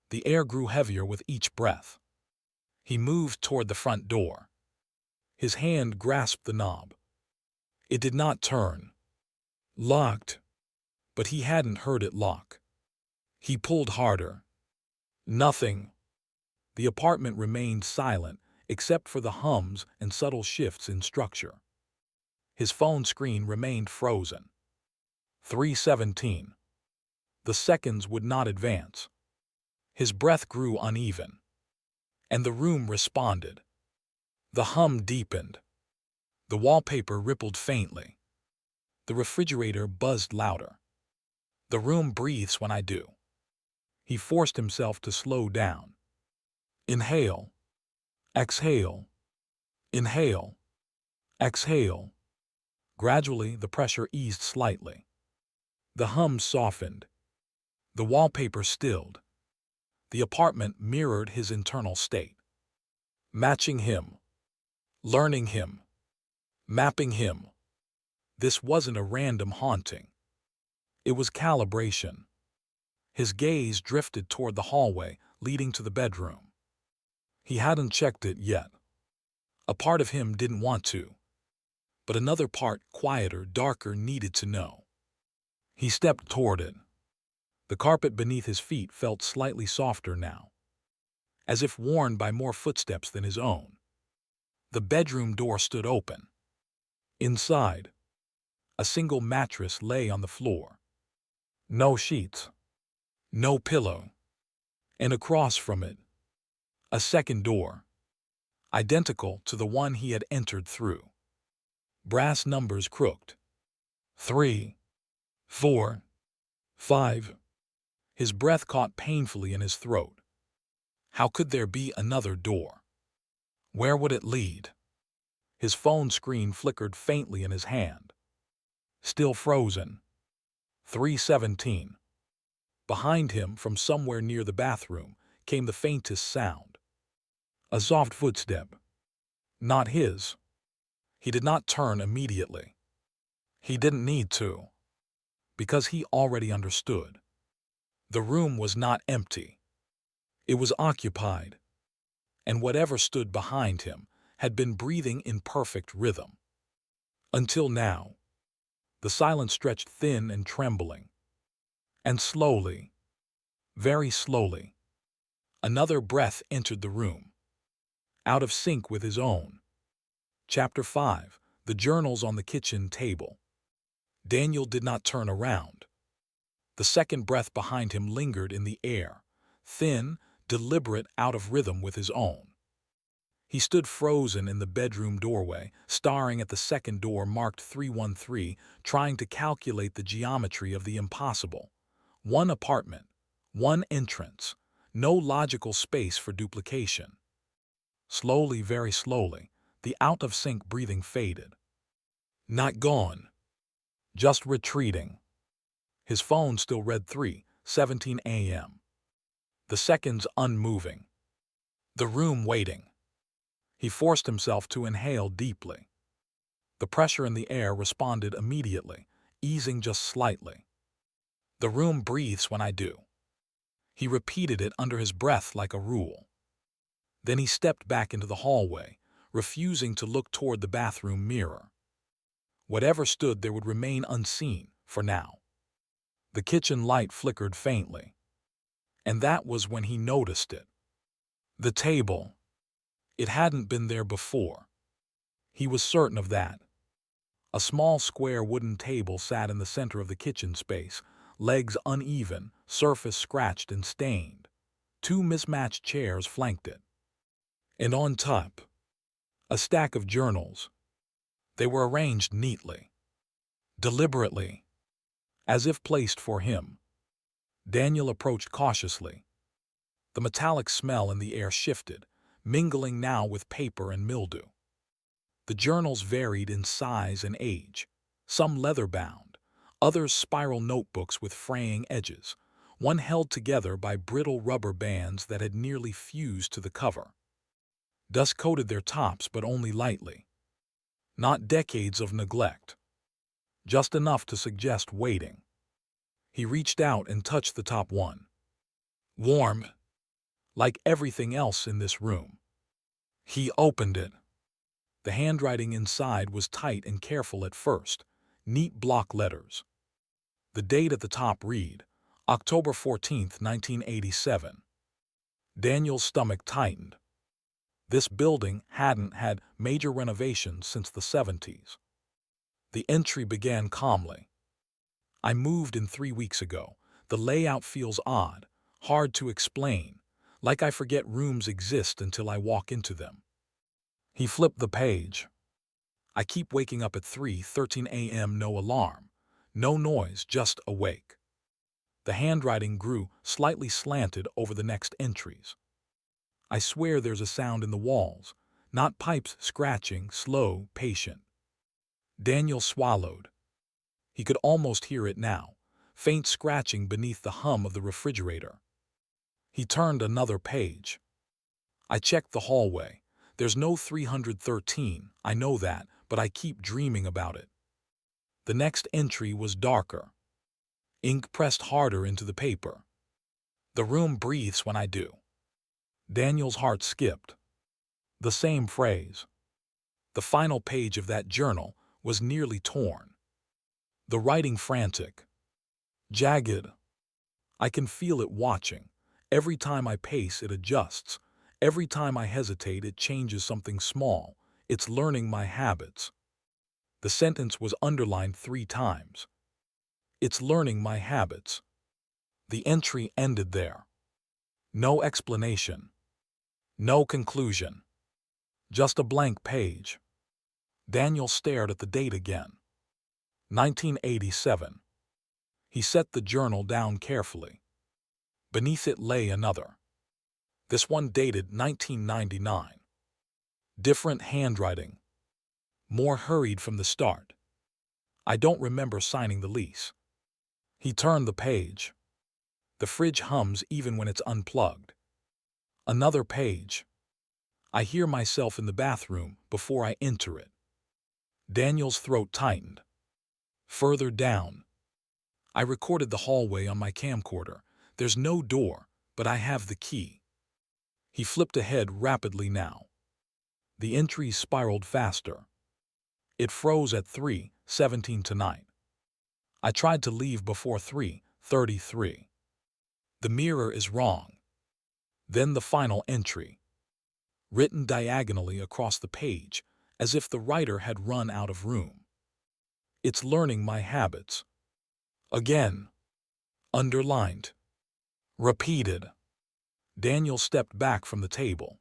Speaker 1: The air grew heavier with each breath. He moved toward the front door. His hand grasped the knob. It did not turn. Locked. But he hadn't heard it lock. He pulled harder. Nothing. The apartment remained silent, except for the hums and subtle shifts in structure. His phone screen remained frozen. 3:17. The seconds would not advance. His breath grew uneven. And the room responded. The hum deepened. The wallpaper rippled faintly. The refrigerator buzzed louder. "The room breathes when I do." He forced himself to slow down. Inhale. Exhale. Inhale. Exhale. Gradually, the pressure eased slightly. The hum softened. The wallpaper stilled. The apartment mirrored his internal state. Matching him. Learning him. Mapping him. This wasn't a random haunting. It was calibration. His gaze drifted toward the hallway leading to the bedroom. He hadn't checked it yet. A part of him didn't want to. But another part, quieter, darker, needed to know. He stepped toward it. The carpet beneath his feet felt slightly softer now, as if worn by more footsteps than his own. The bedroom door stood open. Inside, a single mattress lay on the floor. No sheets. No pillow. And across from it, a second door, identical to the one he had entered through. Brass numbers crooked. 3, 4, 5. His breath caught painfully in his throat. How could there be another door? Where would it lead? His phone screen flickered faintly in his hand. Still frozen. 3:17. Behind him, from somewhere near the bathroom, came the faintest sound. A soft footstep. Not his. He did not turn immediately. He didn't need to, because he already understood. The room was not empty. It was occupied, and whatever stood behind him had been breathing in perfect rhythm. Until now, the silence stretched thin and trembling. And slowly, very slowly, another breath entered the room, out of sync with his own. Chapter 5. The journals on the kitchen table. Daniel did not turn around. The second breath behind him lingered in the air, thin, deliberate, out of rhythm with his own. He stood frozen in the bedroom doorway, staring at the second door marked 313, trying to calculate the geometry of the impossible. One apartment, one entrance, no logical space for duplication. Slowly, very slowly, the out-of-sync breathing faded. Not gone, just retreating. His phone still read 3:17 a.m. The seconds unmoving. The room waiting. He forced himself to inhale deeply. The pressure in the air responded immediately, easing just slightly. "The room breathes when I do." He repeated it under his breath like a rule. Then he stepped back into the hallway, refusing to look toward the bathroom mirror. Whatever stood there would remain unseen, for now. The kitchen light flickered faintly. And that was when he noticed it. The table. It hadn't been there before. He was certain of that. A small square wooden table sat in the center of the kitchen space, legs uneven, surface scratched and stained. Two mismatched chairs flanked it. And on top, a stack of journals. They were arranged neatly, deliberately, as if placed for him. Daniel approached cautiously. The metallic smell in the air shifted, mingling now with paper and mildew. The journals varied in size and age, some leather-bound, others spiral notebooks with fraying edges, one held together by brittle rubber bands that had nearly fused to the cover. Dust coated their tops, but only lightly. Not decades of neglect, just enough to suggest waiting. He reached out and touched the top one. Warm, like everything else in this room. He opened it. The handwriting inside was tight and careful at first, neat block letters. The date at the top read, October 14th, 1987. Daniel's stomach tightened. This building hadn't had major renovations since the 70s. The entry began calmly. I moved in 3 weeks ago. The layout feels odd, hard to explain, like I forget rooms exist until I walk into them. He flipped the page. I keep waking up at 3:13 a.m., no alarm, no noise, just awake. The handwriting grew, slightly slanted over the next entries. I swear there's a sound in the walls, not pipes scratching, slow, patient. Daniel swallowed. He could almost hear it now, faint scratching beneath the hum of the refrigerator. He turned another page. I checked the hallway. There's no 313, I know that, but I keep dreaming about it. The next entry was darker. Ink pressed harder into the paper. The room breathes when I do. Daniel's heart skipped. The same phrase. The final page of that journal was nearly torn. The writing frantic. Jagged. I can feel it watching. Every time I pace, it adjusts. Every time I hesitate, it changes something small. It's learning my habits. The sentence was underlined 3 times. It's learning my habits. The entry ended there. No explanation. No conclusion. Just a blank page. Daniel stared at the date again. 1987. He set the journal down carefully. Beneath it lay another. This one dated 1999. Different handwriting. More hurried from the start. I don't remember signing the lease. He turned the page. The fridge hums even when it's unplugged. Another page. I hear myself in the bathroom before I enter it. Daniel's throat tightened. Further down. I recorded the hallway on my camcorder. There's no door, but I have the key. He flipped ahead rapidly now. The entries spiraled faster. It froze at 3:17 tonight. I tried to leave before 3:33. The mirror is wrong. Then the final entry. Written diagonally across the page, as if the writer had run out of room. It's learning my habits. Again. Underlined. Repeated. Daniel stepped back from the table.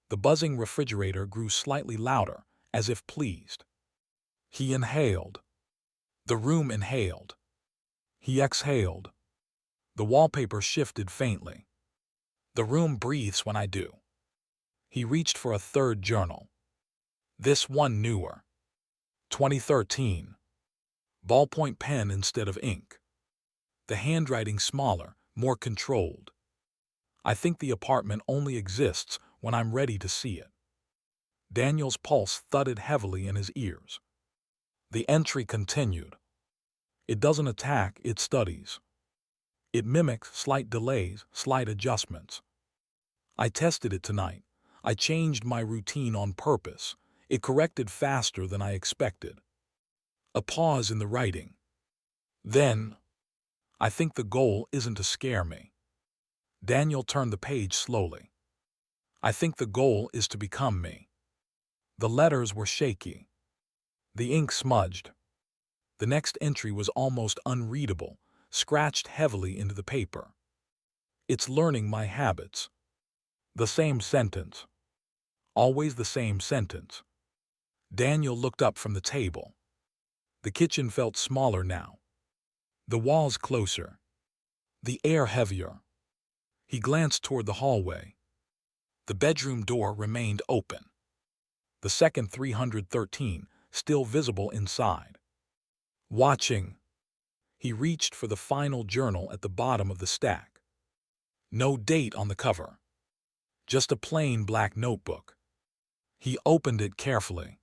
Speaker 1: The buzzing refrigerator grew slightly louder, as if pleased. He inhaled. The room inhaled. He exhaled. The wallpaper shifted faintly. The room breathes when I do. He reached for a third journal. This one newer. 2013. Ballpoint pen instead of ink. The handwriting smaller, more controlled. I think the apartment only exists when I'm ready to see it. Daniel's pulse thudded heavily in his ears. The entry continued. It doesn't attack, it studies. It mimics slight delays, slight adjustments. I tested it tonight. I changed my routine on purpose. It corrected faster than I expected. A pause in the writing. Then, I think the goal isn't to scare me. Daniel turned the page slowly. I think the goal is to become me. The letters were shaky. The ink smudged. The next entry was almost unreadable, scratched heavily into the paper. It's learning my habits. The same sentence. Always the same sentence. Daniel looked up from the table. The kitchen felt smaller now. The walls closer. The air heavier. He glanced toward the hallway. The bedroom door remained open. The second 313 still visible inside. Watching. He reached for the final journal at the bottom of the stack. No date on the cover. Just a plain black notebook. He opened it carefully.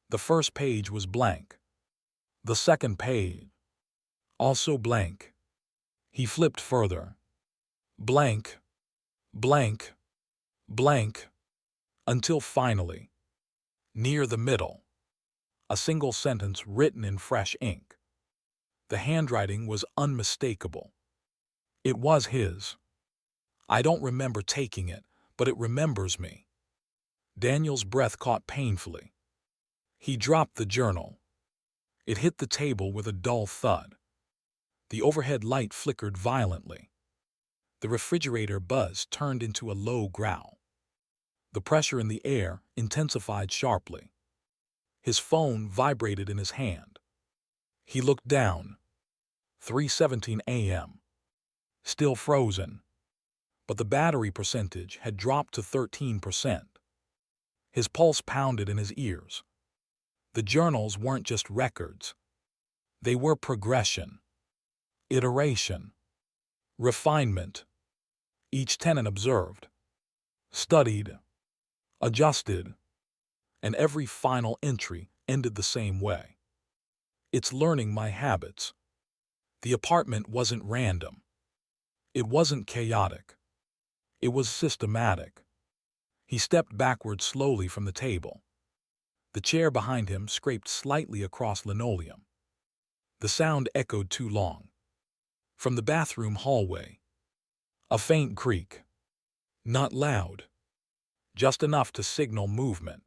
Speaker 1: The first page was blank. The second page, also blank. He flipped further. Blank, blank, blank, until finally, near the middle, a single sentence written in fresh ink. The handwriting was unmistakable. It was his. I don't remember taking it, but it remembers me. Daniel's breath caught painfully. He dropped the journal. It hit the table with a dull thud. The overhead light flickered violently. The refrigerator buzz turned into a low growl. The pressure in the air intensified sharply. His phone vibrated in his hand. He looked down. 3:17 a.m. Still frozen. But the battery percentage had dropped to 13%. His pulse pounded in his ears. The journals weren't just records. They were progression, iteration, refinement. Each tenant observed, studied, adjusted, and every final entry ended the same way. It's learning my habits. The apartment wasn't random. It wasn't chaotic. It was systematic. He stepped backward slowly from the table. The chair behind him scraped slightly across linoleum. The sound echoed too long. From the bathroom hallway, a faint creak. Not loud. Just enough to signal movement.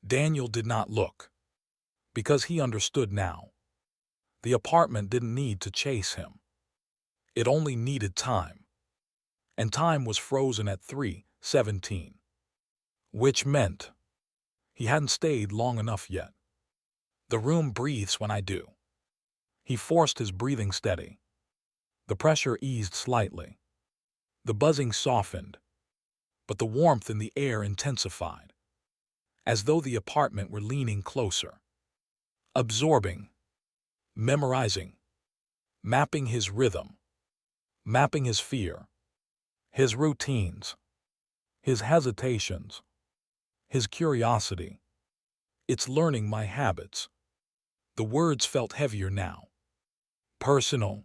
Speaker 1: Daniel did not look. Because he understood now. The apartment didn't need to chase him. It only needed time. And time was frozen at 3:17. Which meant he hadn't stayed long enough yet. The room breathes when I do. He forced his breathing steady. The pressure eased slightly. The buzzing softened. But the warmth in the air intensified. As though the apartment were leaning closer. Absorbing. Memorizing. Mapping his rhythm. Mapping his fear. His routines. His hesitations. His curiosity. It's learning my habits. The words felt heavier now. Personal.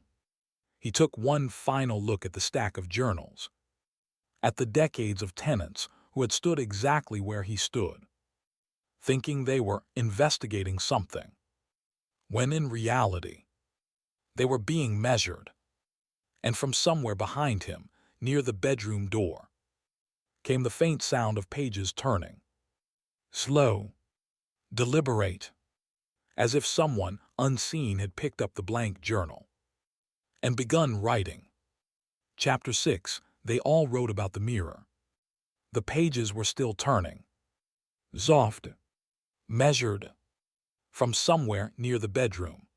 Speaker 1: He took one final look at the stack of journals. At the decades of tenants who had stood exactly where he stood. Thinking they were investigating something. When in reality, they were being measured. And from somewhere behind him, near the bedroom door, came the faint sound of pages turning. Slow. Deliberate. As if someone unseen had picked up the blank journal and begun writing. Chapter 6, they all wrote about the mirror. The pages were still turning. Soft. Measured. From somewhere near the bedroom.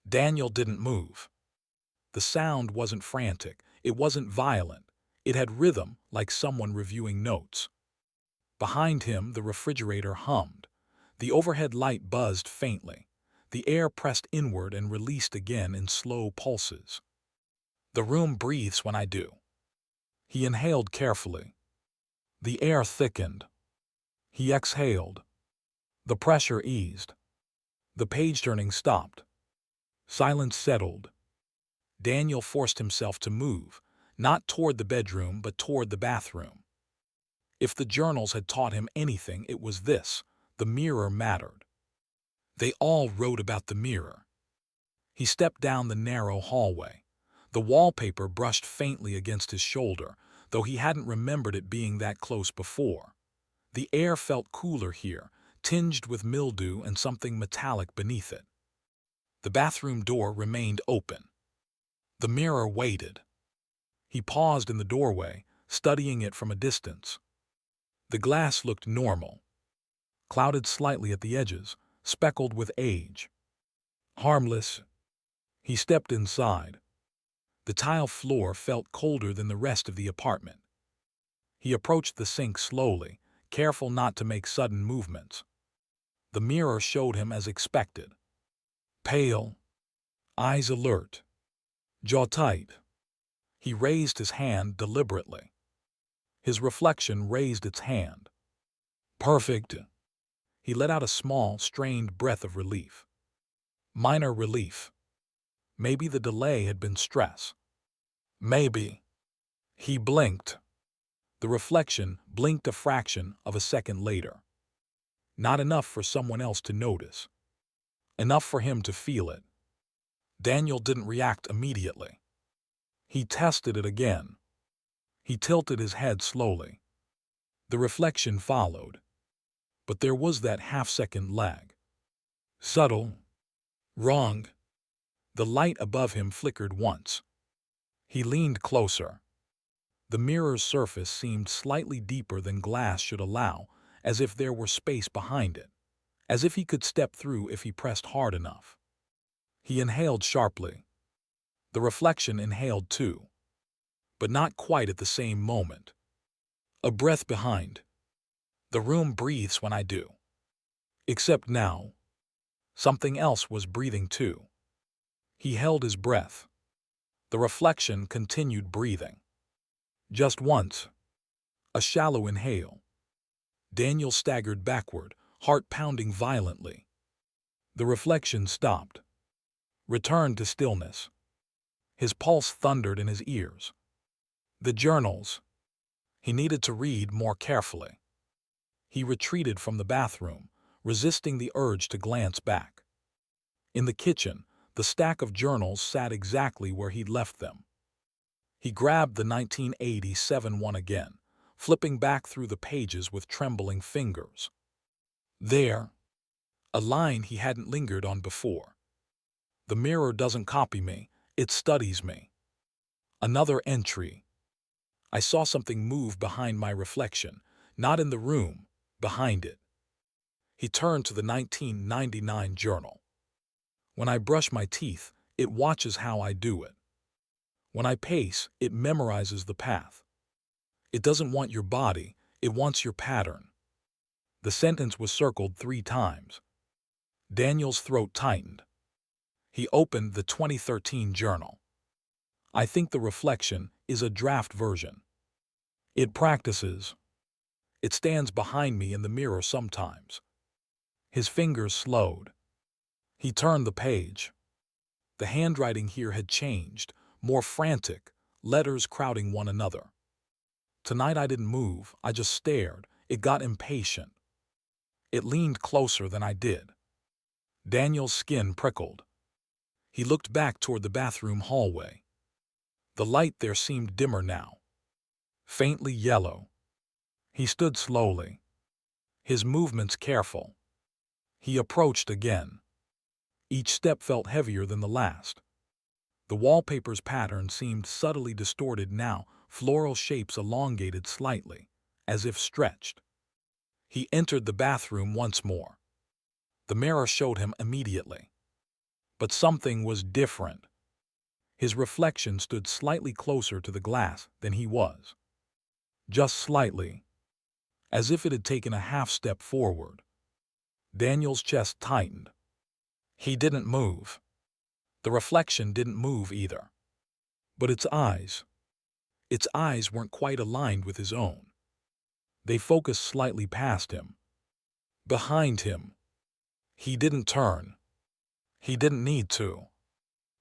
Speaker 1: Daniel didn't move. The sound wasn't frantic. It wasn't violent. It had rhythm, like someone reviewing notes. Behind him, the refrigerator hummed. The overhead light buzzed faintly. The air pressed inward and released again in slow pulses. The room breathes when I do. He inhaled carefully. The air thickened. He exhaled. The pressure eased. The page-turning stopped. Silence settled. Daniel forced himself to move, not toward the bedroom but toward the bathroom. If the journals had taught him anything, it was this: the mirror mattered. They all wrote about the mirror. He stepped down the narrow hallway. The wallpaper brushed faintly against his shoulder, though he hadn't remembered it being that close before. The air felt cooler here, tinged with mildew and something metallic beneath it. The bathroom door remained open. The mirror waited. He paused in the doorway, studying it from a distance. The glass looked normal, clouded slightly at the edges, speckled with age. Harmless. He stepped inside. The tile floor felt colder than the rest of the apartment. He approached the sink slowly, careful not to make sudden movements. The mirror showed him as expected. Pale, eyes alert, jaw tight. He raised his hand deliberately. His reflection raised its hand. Perfect. He let out a small, strained breath of relief. Minor relief. Maybe the delay had been stress. Maybe. He blinked. The reflection blinked a fraction of a second later. Not enough for someone else to notice. Enough for him to feel it. Daniel didn't react immediately. He tested it again. He tilted his head slowly. The reflection followed. But there was that half-second lag. Subtle. Wrong. The light above him flickered once. He leaned closer. The mirror's surface seemed slightly deeper than glass should allow, as if there were space behind it, as if he could step through if he pressed hard enough. He inhaled sharply. The reflection inhaled too, but not quite at the same moment. A breath behind. The room breathes when I do. Except now, something else was breathing too. He held his breath. The reflection continued breathing. Just once. A shallow inhale. Daniel staggered backward, heart pounding violently. The reflection stopped. Returned to stillness. His pulse thundered in his ears. The journals. He needed to read more carefully. He retreated from the bathroom, resisting the urge to glance back. In the kitchen, the stack of journals sat exactly where he'd left them. He grabbed the 1987 one again, flipping back through the pages with trembling fingers. There, a line he hadn't lingered on before. The mirror doesn't copy me, it studies me. Another entry. I saw something move behind my reflection, not in the room, behind it. He turned to the 1999 journal. When I brush my teeth, it watches how I do it. When I pace, it memorizes the path. It doesn't want your body, it wants your pattern. The sentence was circled 3 times. Daniel's throat tightened. He opened the 2013 journal. I think the reflection is a draft version. It practices. It stands behind me in the mirror sometimes. His fingers slowed. He turned the page. The handwriting here had changed, more frantic, letters crowding one another. Tonight I didn't move, I just stared. It got impatient. It leaned closer than I did. Daniel's skin prickled. He looked back toward the bathroom hallway. The light there seemed dimmer now. Faintly yellow. He stood slowly. His movements careful. He approached again. Each step felt heavier than the last. The wallpaper's pattern seemed subtly distorted now, floral shapes elongated slightly, as if stretched. He entered the bathroom once more. The mirror showed him immediately. But something was different. His reflection stood slightly closer to the glass than he was. Just slightly, as if it had taken a half step forward. Daniel's chest tightened. He didn't move. The reflection didn't move either. But its eyes weren't quite aligned with his own. They focused slightly past him. Behind him. He didn't turn. He didn't need to.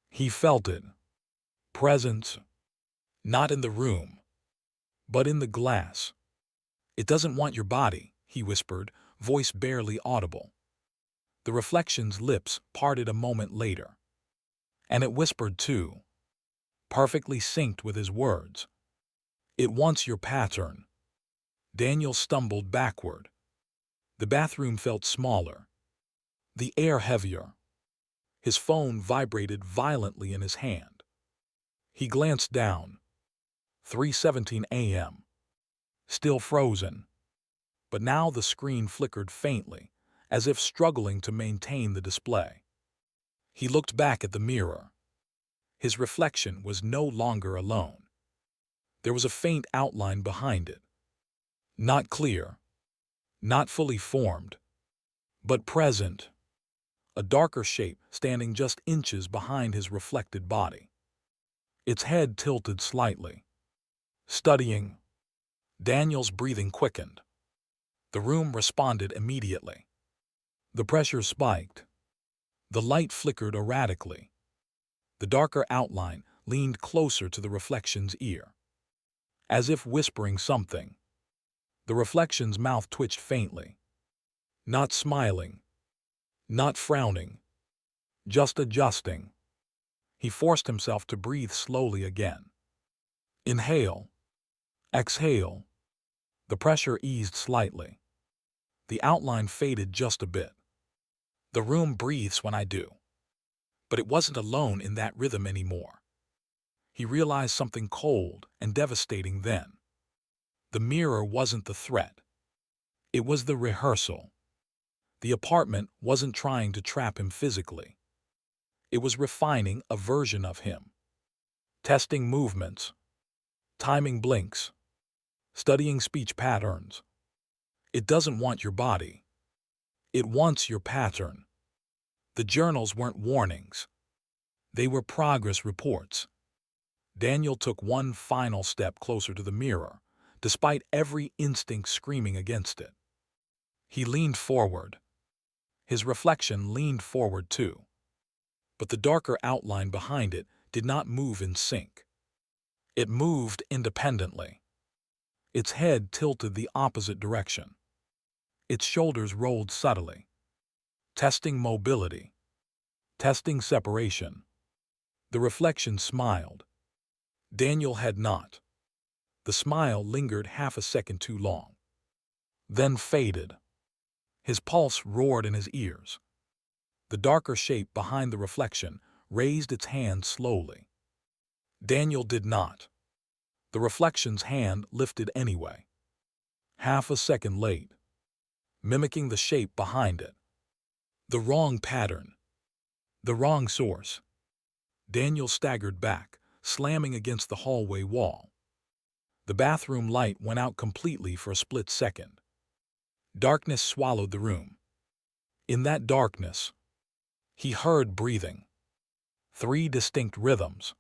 Speaker 1: He felt it. Presence. Not in the room, but in the glass. "It doesn't want your body," he whispered, voice barely audible. The reflection's lips parted a moment later. And it whispered too, perfectly synced with his words. "It wants your pattern." Daniel stumbled backward. The bathroom felt smaller, the air heavier. His phone vibrated violently in his hand. He glanced down. 3:17 a.m. Still frozen. But now the screen flickered faintly, as if struggling to maintain the display. He looked back at the mirror. His reflection was no longer alone. There was a faint outline behind it. Not clear, not fully formed, but present. A darker shape standing just inches behind his reflected body. Its head tilted slightly. Studying. Daniel's breathing quickened. The room responded immediately. The pressure spiked. The light flickered erratically. The darker outline leaned closer to the reflection's ear, as if whispering something. The reflection's mouth twitched faintly. Not smiling, not frowning, just adjusting. He forced himself to breathe slowly again. Inhale, exhale. The pressure eased slightly. The outline faded just a bit. "The room breathes when I do." But it wasn't alone in that rhythm anymore. He realized something cold and devastating then. The mirror wasn't the threat. It was the rehearsal. The apartment wasn't trying to trap him physically. It was refining a version of him. Testing movements, timing blinks, studying speech patterns. It doesn't want your body. It wants your pattern. The journals weren't warnings. They were progress reports. Daniel took one final step closer to the mirror, despite every instinct screaming against it. He leaned forward. His reflection leaned forward too. But the darker outline behind it did not move in sync. It moved independently. Its head tilted the opposite direction. Its shoulders rolled subtly, testing mobility, testing separation. The reflection smiled. Daniel had not. The smile lingered half a second too long, then faded. His pulse roared in his ears. The darker shape behind the reflection raised its hand slowly. Daniel did not. The reflection's hand lifted anyway. Half a second late, mimicking the shape behind it. The wrong pattern. The wrong source. Daniel staggered back, slamming against the hallway wall. The bathroom light went out completely for a split second. Darkness swallowed the room. In that darkness, he heard breathing. 3 distinct rhythms.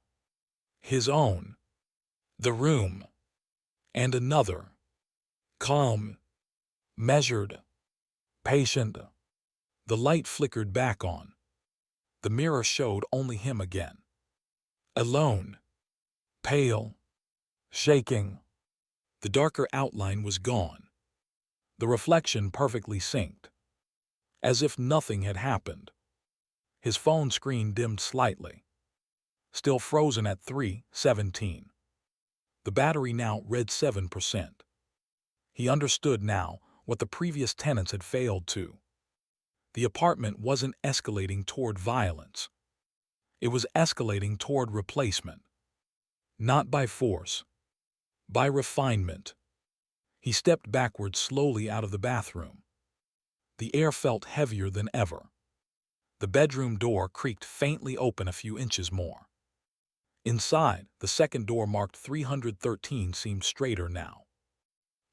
Speaker 1: His own, the room, and another. Calm, measured, patient. The light flickered back on. The mirror showed only him again. Alone, pale, shaking. The darker outline was gone. The reflection perfectly synced, as if nothing had happened. His phone screen dimmed slightly, still frozen at 3:17. The battery now read 7%. He understood now what the previous tenants had failed to. The apartment wasn't escalating toward violence. It was escalating toward replacement. Not by force, by refinement. He stepped backward slowly out of the bathroom. The air felt heavier than ever. The bedroom door creaked faintly open a few inches more. Inside, the second door marked 313 seemed straighter now.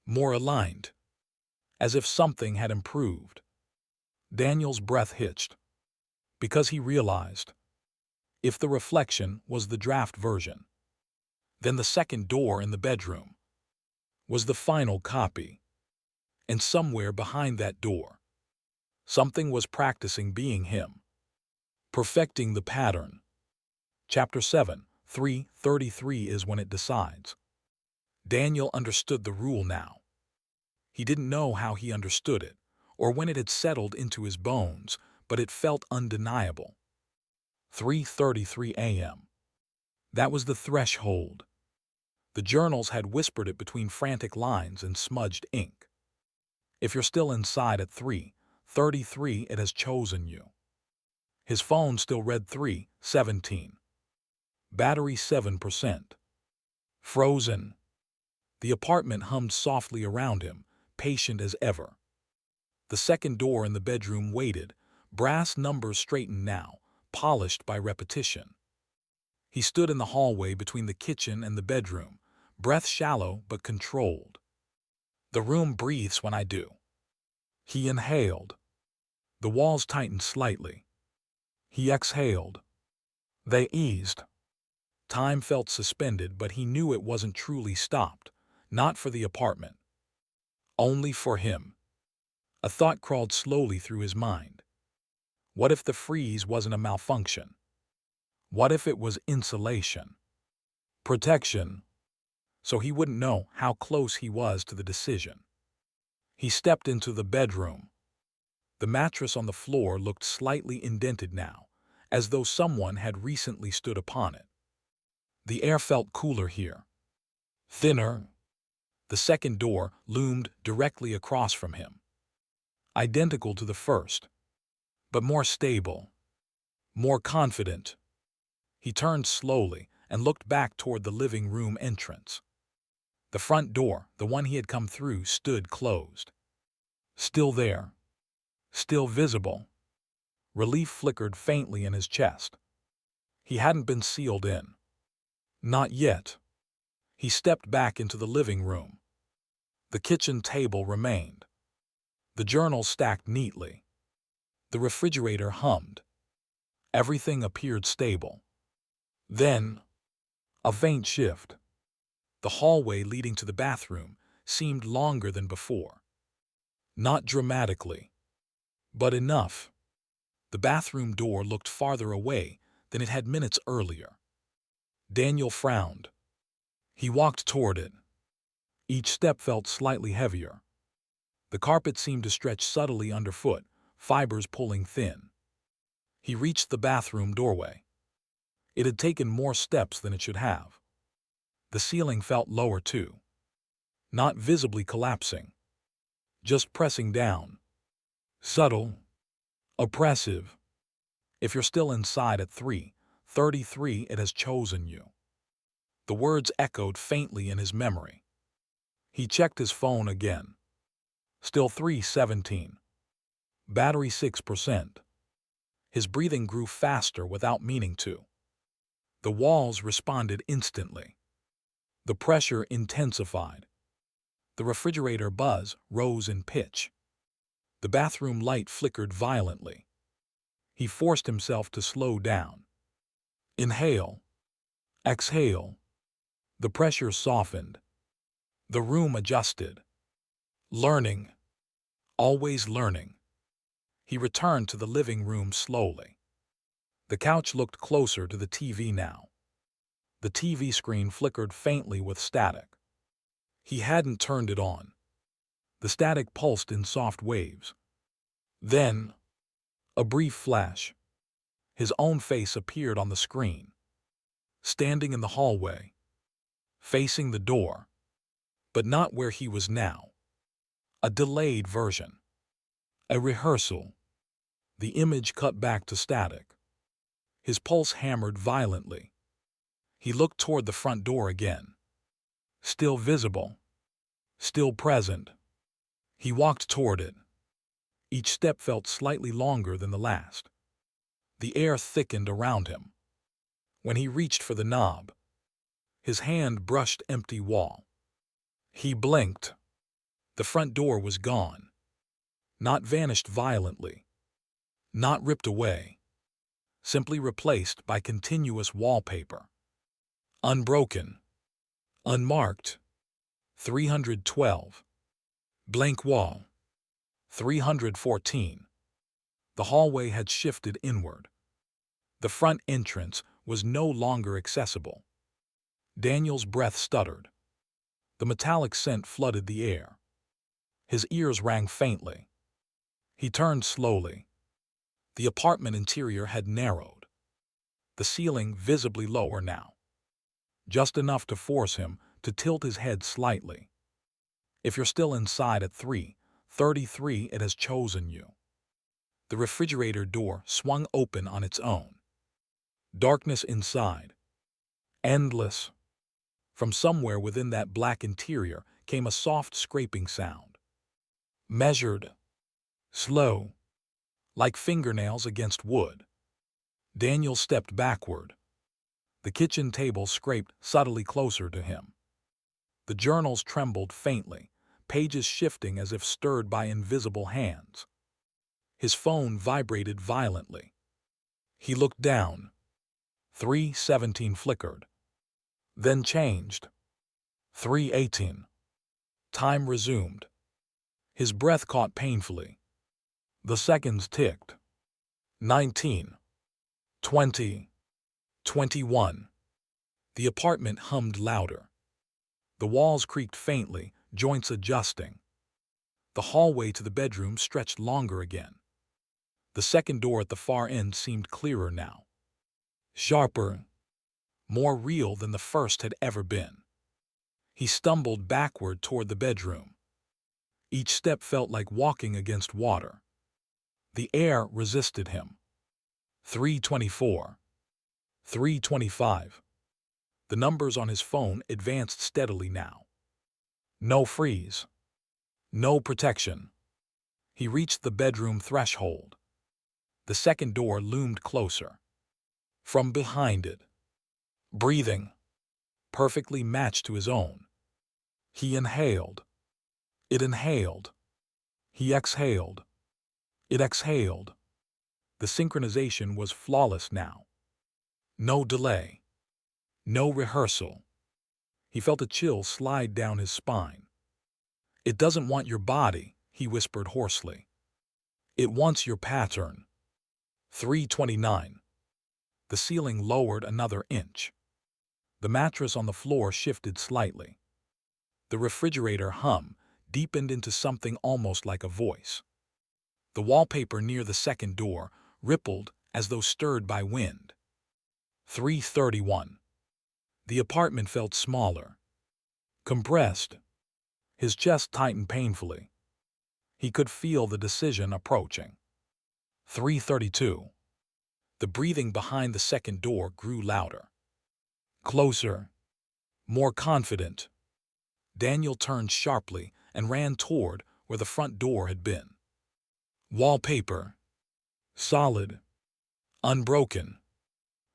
Speaker 1: More aligned. As if something had improved. Daniel's breath hitched. Because he realized, if the reflection was the draft version, then the second door in the bedroom was the final copy. And somewhere behind that door, something was practicing being him. Perfecting the pattern. Chapter 7, 3:33 is when it decides. Daniel understood the rule now. He didn't know how he understood it, or when it had settled into his bones, but it felt undeniable. 3:33 a.m. That was the threshold. The journals had whispered it between frantic lines and smudged ink. If you're still inside at 3:33, it has chosen you. His phone still read 3:17. Battery 7%. Frozen. The apartment hummed softly around him, patient as ever. The second door in the bedroom waited, brass numbers straightened now, polished by repetition. He stood in the hallway between the kitchen and the bedroom, breath shallow but controlled. The room breathes when I do. He inhaled. The walls tightened slightly. He exhaled. They eased. Time felt suspended, but he knew it wasn't truly stopped, not for the apartment. Only for him. A thought crawled slowly through his mind. What if the freeze wasn't a malfunction? What if it was insulation? Protection. So he wouldn't know how close he was to the decision. He stepped into the bedroom. The mattress on the floor looked slightly indented now, as though someone had recently stood upon it. The air felt cooler here. Thinner. The second door loomed directly across from him. Identical to the first, but more stable, more confident. He turned slowly and looked back toward the living room entrance. The front door, the one he had come through, stood closed. Still there. Still visible. Relief flickered faintly in his chest. He hadn't been sealed in. Not yet. He stepped back into the living room. The kitchen table remained. The journals stacked neatly. The refrigerator hummed. Everything appeared stable. Then, a faint shift. The hallway leading to the bathroom seemed longer than before. Not dramatically, but enough. The bathroom door looked farther away than it had minutes earlier. Daniel frowned. He walked toward it. Each step felt slightly heavier. The carpet seemed to stretch subtly underfoot, fibers pulling thin. He reached the bathroom doorway. It had taken more steps than it should have. The ceiling felt lower too. Not visibly collapsing. Just pressing down. Subtle. Oppressive. If you're still inside at 3:33, it has chosen you. The words echoed faintly in his memory. He checked his phone again. Still 3:17. Battery 6%. His breathing grew faster without meaning to. The walls responded instantly. The pressure intensified. The refrigerator buzz rose in pitch. The bathroom light flickered violently. He forced himself to slow down. Inhale. Exhale. The pressure softened. The room adjusted. Learning. Always learning. He returned to the living room slowly. The couch looked closer to the TV now. The TV screen flickered faintly with static. He hadn't turned it on. The static pulsed in soft waves. Then, a brief flash. His own face appeared on the screen. Standing in the hallway. Facing the door. But not where he was now. A delayed version. A rehearsal. The image cut back to static. His pulse hammered violently. He looked toward the front door again. Still visible. Still present. He walked toward it. Each step felt slightly longer than the last. The air thickened around him. When he reached for the knob, his hand brushed empty wall. He blinked. The front door was gone. Not vanished violently. Not ripped away. Simply replaced by continuous wallpaper. Unbroken. Unmarked. 312. Blank wall. 314. The hallway had shifted inward. The front entrance was no longer accessible. Daniel's breath stuttered. The metallic scent flooded the air. His ears rang faintly. He turned slowly. The apartment interior had narrowed, the ceiling visibly lower now, just enough to force him to tilt his head slightly. If you're still inside at 3:33, it has chosen you. The refrigerator door swung open on its own. Darkness inside. Endless. From somewhere within that black interior came a soft scraping sound. Measured. Slow. Like fingernails against wood. Daniel stepped backward. The kitchen table scraped subtly closer to him. The journals trembled faintly, pages shifting as if stirred by invisible hands. His phone vibrated violently. He looked down. 3:17 flickered. Then changed. 3:18. Time resumed. His breath caught painfully. The seconds ticked. 19. 20. 21. The apartment hummed louder. The walls creaked faintly, joints adjusting. The hallway to the bedroom stretched longer again. The second door at the far end seemed clearer now. Sharper. More real than the first had ever been. He stumbled backward toward the bedroom. Each step felt like walking against water. The air resisted him. 3:24. 3:25. The numbers on his phone advanced steadily now. No freeze. No protection. He reached the bedroom threshold. The second door loomed closer. From behind it. Breathing. Perfectly matched to his own. He inhaled. It inhaled. He exhaled. It exhaled. The synchronization was flawless now. No delay. No rehearsal. He felt a chill slide down his spine. It doesn't want your body, he whispered hoarsely. It wants your pattern. 3:29. The ceiling lowered another inch. The mattress on the floor shifted slightly. The refrigerator hum deepened into something almost like a voice. The wallpaper near the second door rippled as though stirred by wind. 3:31. The apartment felt smaller. Compressed. His chest tightened painfully. He could feel the decision approaching. 3:32. The breathing behind the second door grew louder. Closer. More confident. Daniel turned sharply and ran toward where the front door had been. Wallpaper. Solid. Unbroken.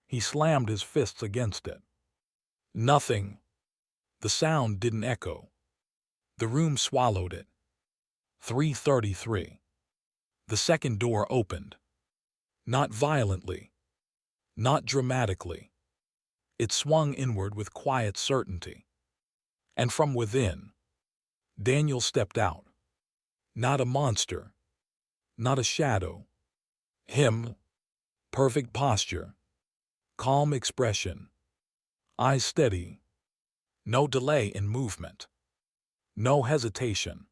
Speaker 1: He slammed his fists against it. Nothing. The sound didn't echo. The room swallowed it. 3:33. The second door opened. Not violently. Not dramatically. It swung inward with quiet certainty. And from within, Daniel stepped out. Not a monster. Not a shadow. Him. Perfect posture. Calm expression. Eyes steady. No delay in movement. No hesitation.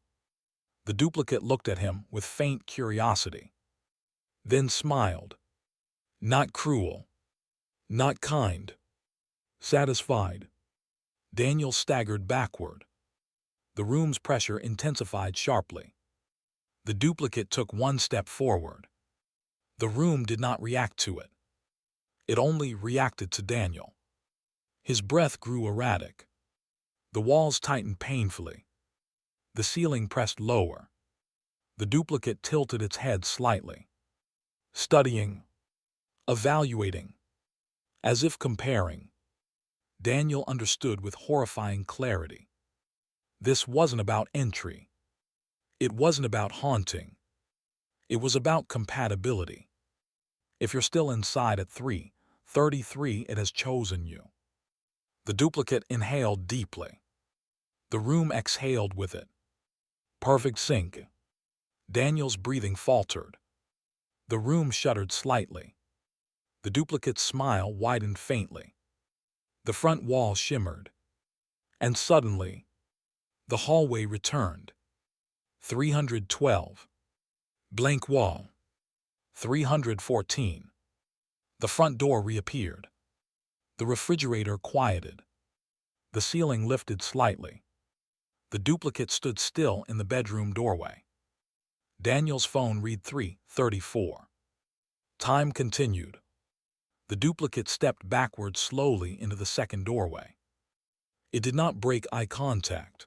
Speaker 1: The duplicate looked at him with faint curiosity. Then smiled. Not cruel. Not kind. Satisfied. Daniel staggered backward. The room's pressure intensified sharply. The duplicate took one step forward. The room did not react to it. It only reacted to Daniel. His breath grew erratic. The walls tightened painfully. The ceiling pressed lower. The duplicate tilted its head slightly. Studying. Evaluating. As if comparing. Daniel understood with horrifying clarity. This wasn't about entry. It wasn't about haunting. It was about compatibility. If you're still inside at 3:33, it has chosen you. The duplicate inhaled deeply. The room exhaled with it. Perfect sync. Daniel's breathing faltered. The room shuddered slightly. The duplicate's smile widened faintly. The front wall shimmered. And suddenly, the hallway returned. 312. Blank wall. 314. The front door reappeared. The refrigerator quieted. The ceiling lifted slightly. The duplicate stood still in the bedroom doorway. Daniel's phone read 3:34. Time continued. The duplicate stepped backward slowly into the second doorway. It did not break eye contact.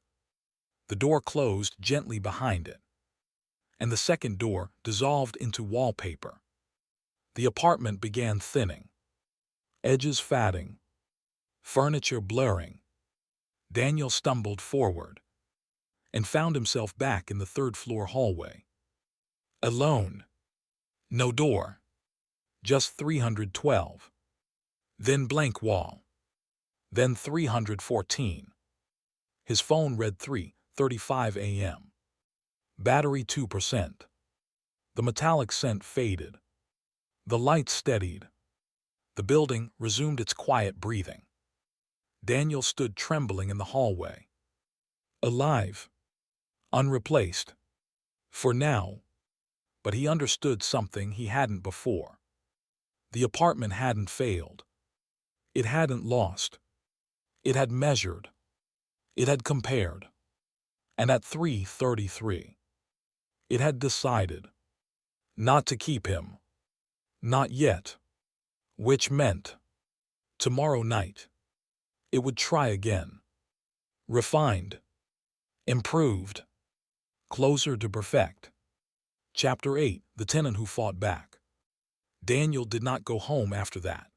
Speaker 1: The door closed gently behind it, and the second door dissolved into wallpaper. The apartment began thinning, edges fading, furniture blurring. Daniel stumbled forward and found himself back in the third-floor hallway. Alone. No door. Just 312. Then blank wall. Then 314. His phone read 3:35 a.m. Battery 2%. The metallic scent faded. The lights steadied. The building resumed its quiet breathing. Daniel stood trembling in the hallway. Alive. Unreplaced. For now. But he understood something he hadn't before. The apartment hadn't failed. It hadn't lost. It had measured. It had compared. And at 3:33, it had decided not to keep him. Not yet. Which meant tomorrow night it would try again. Refined. Improved. Closer to perfect. Chapter 8. The Tenant Who Fought Back. Daniel did not go home after that.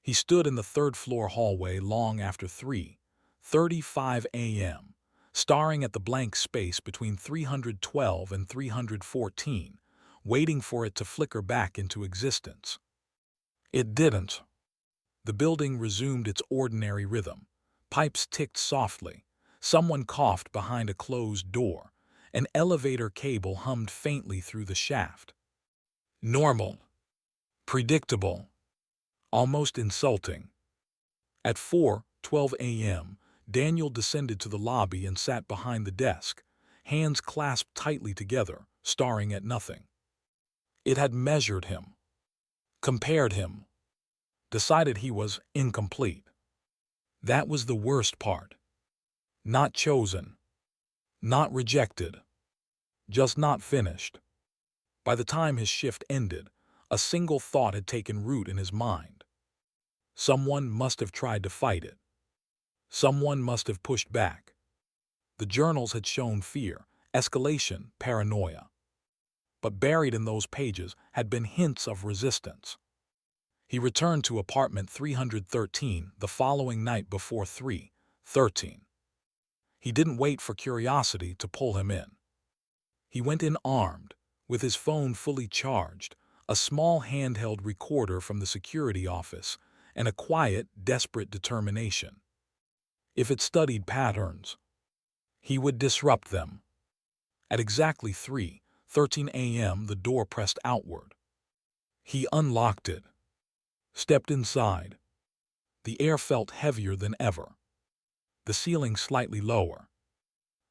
Speaker 1: He stood in the third-floor hallway long after 3:35 a.m., staring at the blank space between 312 and 314, waiting for it to flicker back into existence. It didn't. The building resumed its ordinary rhythm. Pipes ticked softly. Someone coughed behind a closed door. An elevator cable hummed faintly through the shaft. Normal. Predictable. Almost insulting. At 4:12 a.m., Daniel descended to the lobby and sat behind the desk, hands clasped tightly together, staring at nothing. It had measured him, compared him, decided he was incomplete. That was the worst part. Not chosen. Not rejected. Just not finished. By the time his shift ended, a single thought had taken root in his mind. Someone must have tried to fight it. Someone must have pushed back. The journals had shown fear, escalation, paranoia. But buried in those pages had been hints of resistance. He returned to apartment 313 the following night before 3:13. He didn't wait for curiosity to pull him in. He went in armed, with his phone fully charged, a small handheld recorder from the security office, and a quiet, desperate determination. If it studied patterns, he would disrupt them. At exactly 3:13 a.m., the door pressed outward. He unlocked it, stepped inside. The air felt heavier than ever. The ceiling slightly lower.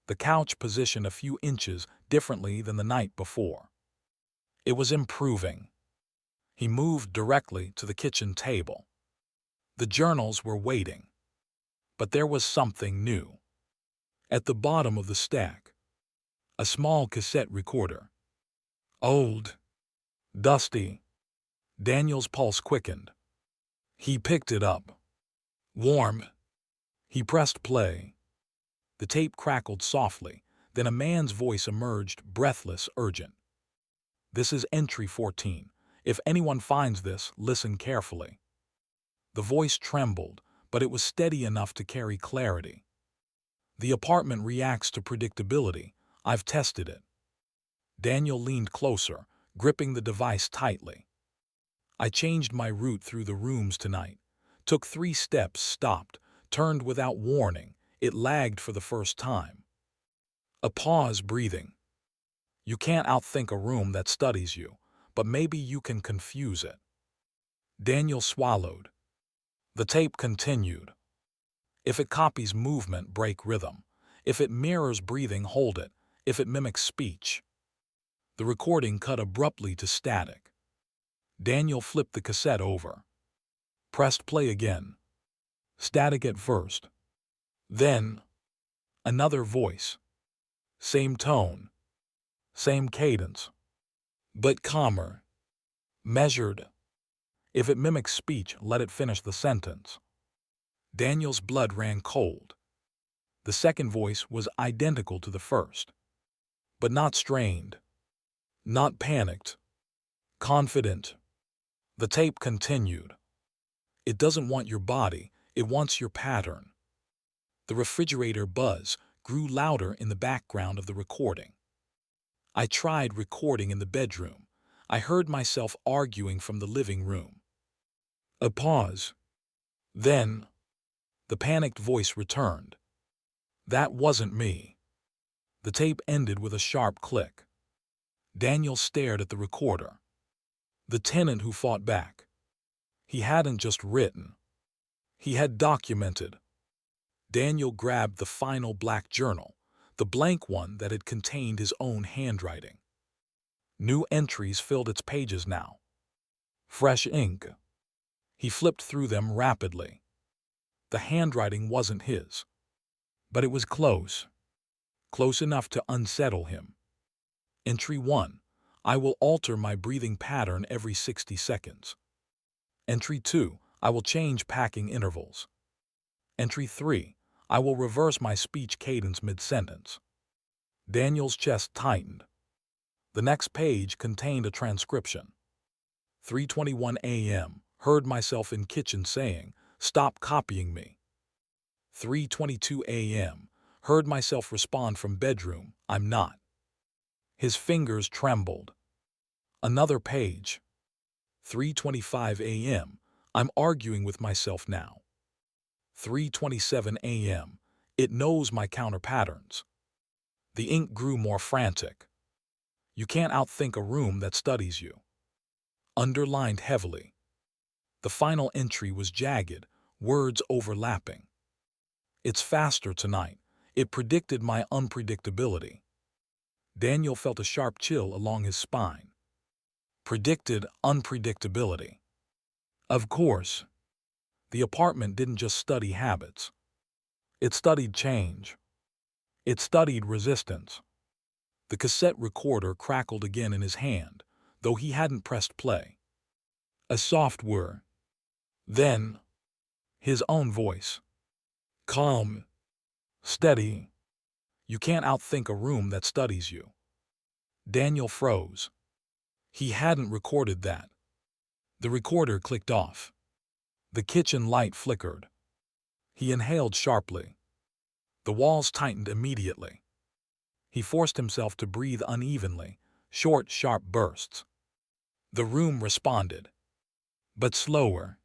Speaker 1: The couch positioned a few inches differently than the night before. It was improving. He moved directly to the kitchen table. The journals were waiting. But there was something new. At the bottom of the stack, a small cassette recorder. Old. Dusty. Daniel's pulse quickened. He picked it up. Warm. He pressed play. The tape crackled softly, then a man's voice emerged, breathless, urgent. This is entry 14. If anyone finds this, listen carefully. The voice trembled, but it was steady enough to carry clarity. The apartment reacts to predictability. I've tested it. Daniel leaned closer, gripping the device tightly. I changed my route through the rooms tonight. Took 3 steps, stopped, turned without warning. It lagged for the first time. A pause, breathing. You can't outthink a room that studies you, but maybe you can confuse it. Daniel swallowed. The tape continued. If it copies movement, break rhythm. If it mirrors breathing, hold it. if it mimics speech. The recording cut abruptly to static. Daniel flipped the cassette over. Pressed play again. Static at first. Then, another voice. Same tone. Same cadence. But calmer. Measured. If it mimics speech, let it finish the sentence. Daniel's blood ran cold. The second voice was identical to the first. But not strained. Not panicked. Confident. The tape continued. It doesn't want your body, it wants your pattern. The refrigerator buzz grew louder in the background of the recording. I tried recording in the bedroom. I heard myself arguing from the living room. A pause. Then, the panicked voice returned. That wasn't me. The tape ended with a sharp click. Daniel stared at the recorder. The tenant who fought back. He hadn't just written. He had documented. Daniel grabbed the final black journal, the blank one that had contained his own handwriting. New entries filled its pages now. Fresh ink. He flipped through them rapidly. The handwriting wasn't his. But it was close. Close enough to unsettle him. Entry 1. I will alter my breathing pattern every 60 seconds. Entry 2. I will change packing intervals. Entry 3. I will reverse my speech cadence mid-sentence. Daniel's chest tightened. The next page contained a transcription. 3:21 a.m. Heard myself in kitchen saying, "Stop copying me." 3:22 a.m. Heard myself respond from bedroom, "I'm not." His fingers trembled. Another page. 3:25 a.m. I'm arguing with myself now. 3:27 a.m. It knows my counter patterns. The ink grew more frantic. You can't outthink a room that studies you. Underlined heavily. The final entry was jagged, words overlapping. It's faster tonight. It predicted my unpredictability. Daniel felt a sharp chill along his spine. Predicted unpredictability. Of course. The apartment didn't just study habits. It studied change. It studied resistance. The cassette recorder crackled again in his hand, though he hadn't pressed play. A soft whir. Then, his own voice. Calm. Steady. You can't outthink a room that studies you. Daniel froze. He hadn't recorded that. The recorder clicked off. The kitchen light flickered. He inhaled sharply. The walls tightened immediately. He forced himself to breathe unevenly, short, sharp bursts. The room responded. But slower.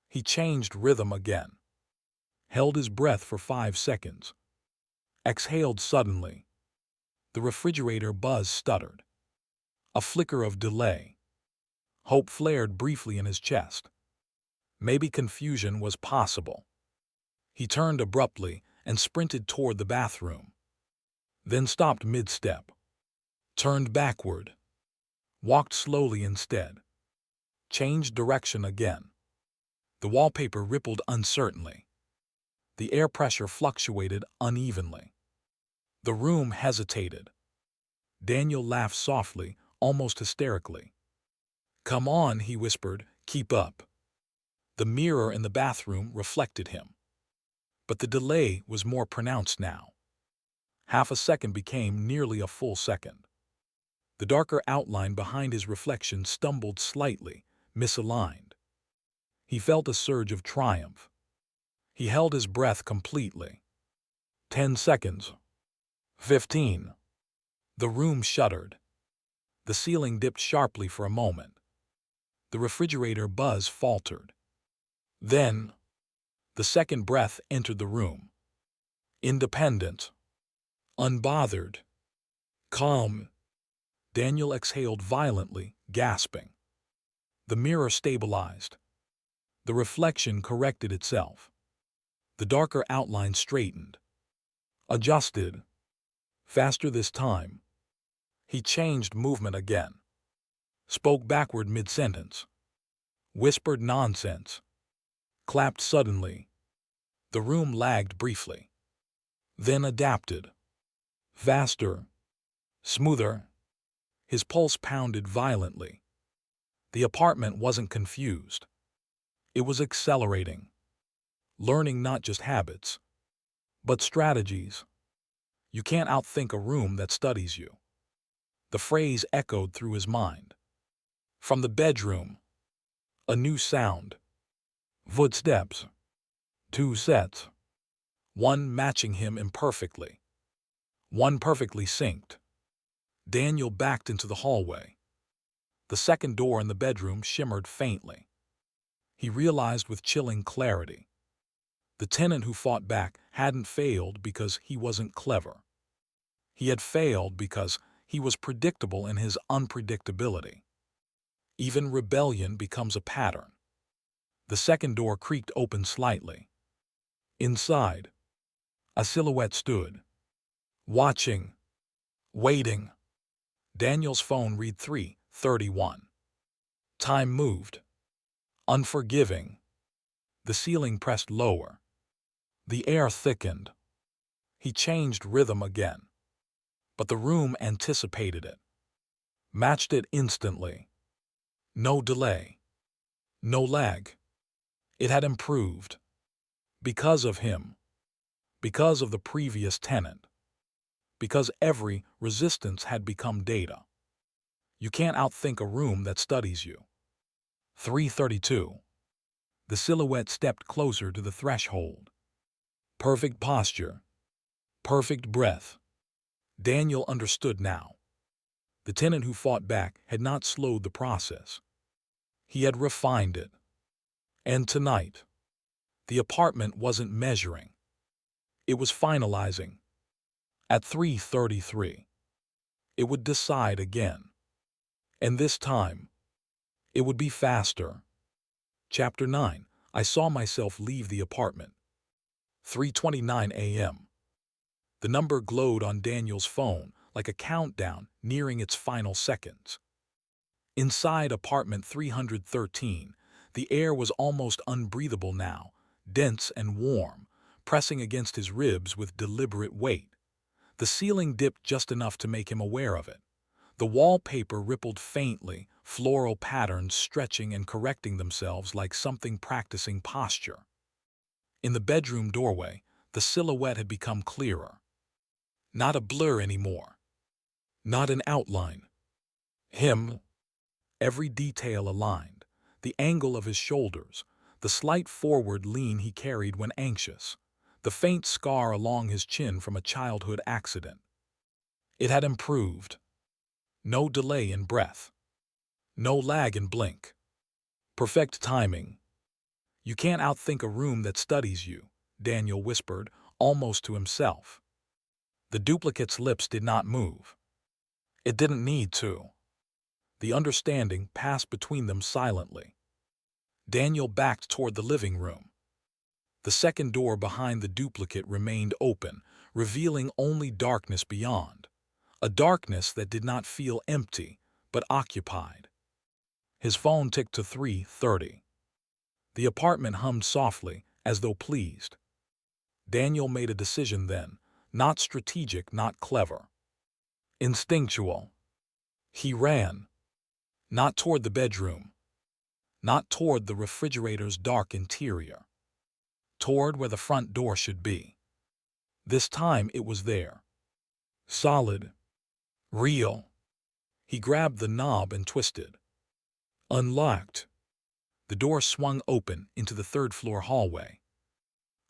Speaker 1: He changed rhythm again. Held his breath for 5 seconds. Exhaled suddenly. The refrigerator buzz stuttered. A flicker of delay. Hope flared briefly in his chest. Maybe confusion was possible. He turned abruptly and sprinted toward the bathroom. Then stopped mid-step. Turned backward. Walked slowly instead. Changed direction again. The wallpaper rippled uncertainly. The air pressure fluctuated unevenly. The room hesitated. Daniel laughed softly, almost hysterically. "Come on," he whispered, "keep up." The mirror in the bathroom reflected him. But the delay was more pronounced now. Half a second became nearly a full second. The darker outline behind his reflection stumbled slightly, misaligned. He felt a surge of triumph. He held his breath completely. 10 seconds. 15. The room shuddered. The ceiling dipped sharply for a moment. The refrigerator buzz faltered. Then, the second breath entered the room. Independent. Unbothered. Calm. Daniel exhaled violently, gasping. The mirror stabilized. The reflection corrected itself. The darker outline straightened. Adjusted. Faster this time. He changed movement again. Spoke backward mid-sentence. Whispered nonsense. Clapped suddenly. The room lagged briefly. Then adapted. Faster. Smoother. His pulse pounded violently. The apartment wasn't confused. It was accelerating. Learning not just habits, but strategies. You can't outthink a room that studies you. The phrase echoed through his mind. From the bedroom, a new sound. Footsteps. 2 sets. One matching him imperfectly. One perfectly synced. Daniel backed into the hallway. The second door in the bedroom shimmered faintly. He realized with chilling clarity. The tenant who fought back hadn't failed because he wasn't clever. He had failed because he was predictable in his unpredictability. Even rebellion becomes a pattern. The second door creaked open slightly. Inside, a silhouette stood. Watching. Waiting. Daniel's phone read 3:31. Time moved. Unforgiving. The ceiling pressed lower. The air thickened. He changed rhythm again. But the room anticipated it. Matched it instantly. No delay. No lag. It had improved. Because of him. Because of the previous tenant. Because every resistance had become data. You can't outthink a room that studies you. 3:32. The silhouette stepped closer to the threshold. Perfect posture. Perfect breath. Daniel understood now. The tenant who fought back had not slowed the process. He had refined it. And tonight, the apartment wasn't measuring. It was finalizing. At 3:33, it would decide again. And this time, it would be faster. Chapter 9. I saw myself leave the apartment. 3:29 a.m. The number glowed on Daniel's phone like a countdown nearing its final seconds. Inside apartment 313, the air was almost unbreathable now, dense and warm, pressing against his ribs with deliberate weight. The ceiling dipped just enough to make him aware of it. The wallpaper rippled faintly, floral patterns stretching and correcting themselves like something practicing posture. In the bedroom doorway, the silhouette had become clearer. Not a blur anymore. Not an outline. Him. Every detail aligned. The angle of his shoulders, the slight forward lean he carried when anxious, the faint scar along his chin from a childhood accident. It had improved. No delay in breath. No lag in blink. Perfect timing. You can't outthink a room that studies you, Daniel whispered, almost to himself. The duplicate's lips did not move. It didn't need to. The understanding passed between them silently. Daniel backed toward the living room. The second door behind the duplicate remained open, revealing only darkness beyond. A darkness that did not feel empty, but occupied. His phone ticked to 3:30. The apartment hummed softly, as though pleased. Daniel made a decision then, not strategic, not clever. Instinctual. He ran. Not toward the bedroom. Not toward the refrigerator's dark interior. Toward where the front door should be. This time it was there. Solid. Real. He grabbed the knob and twisted. Unlocked. The door swung open into the third-floor hallway.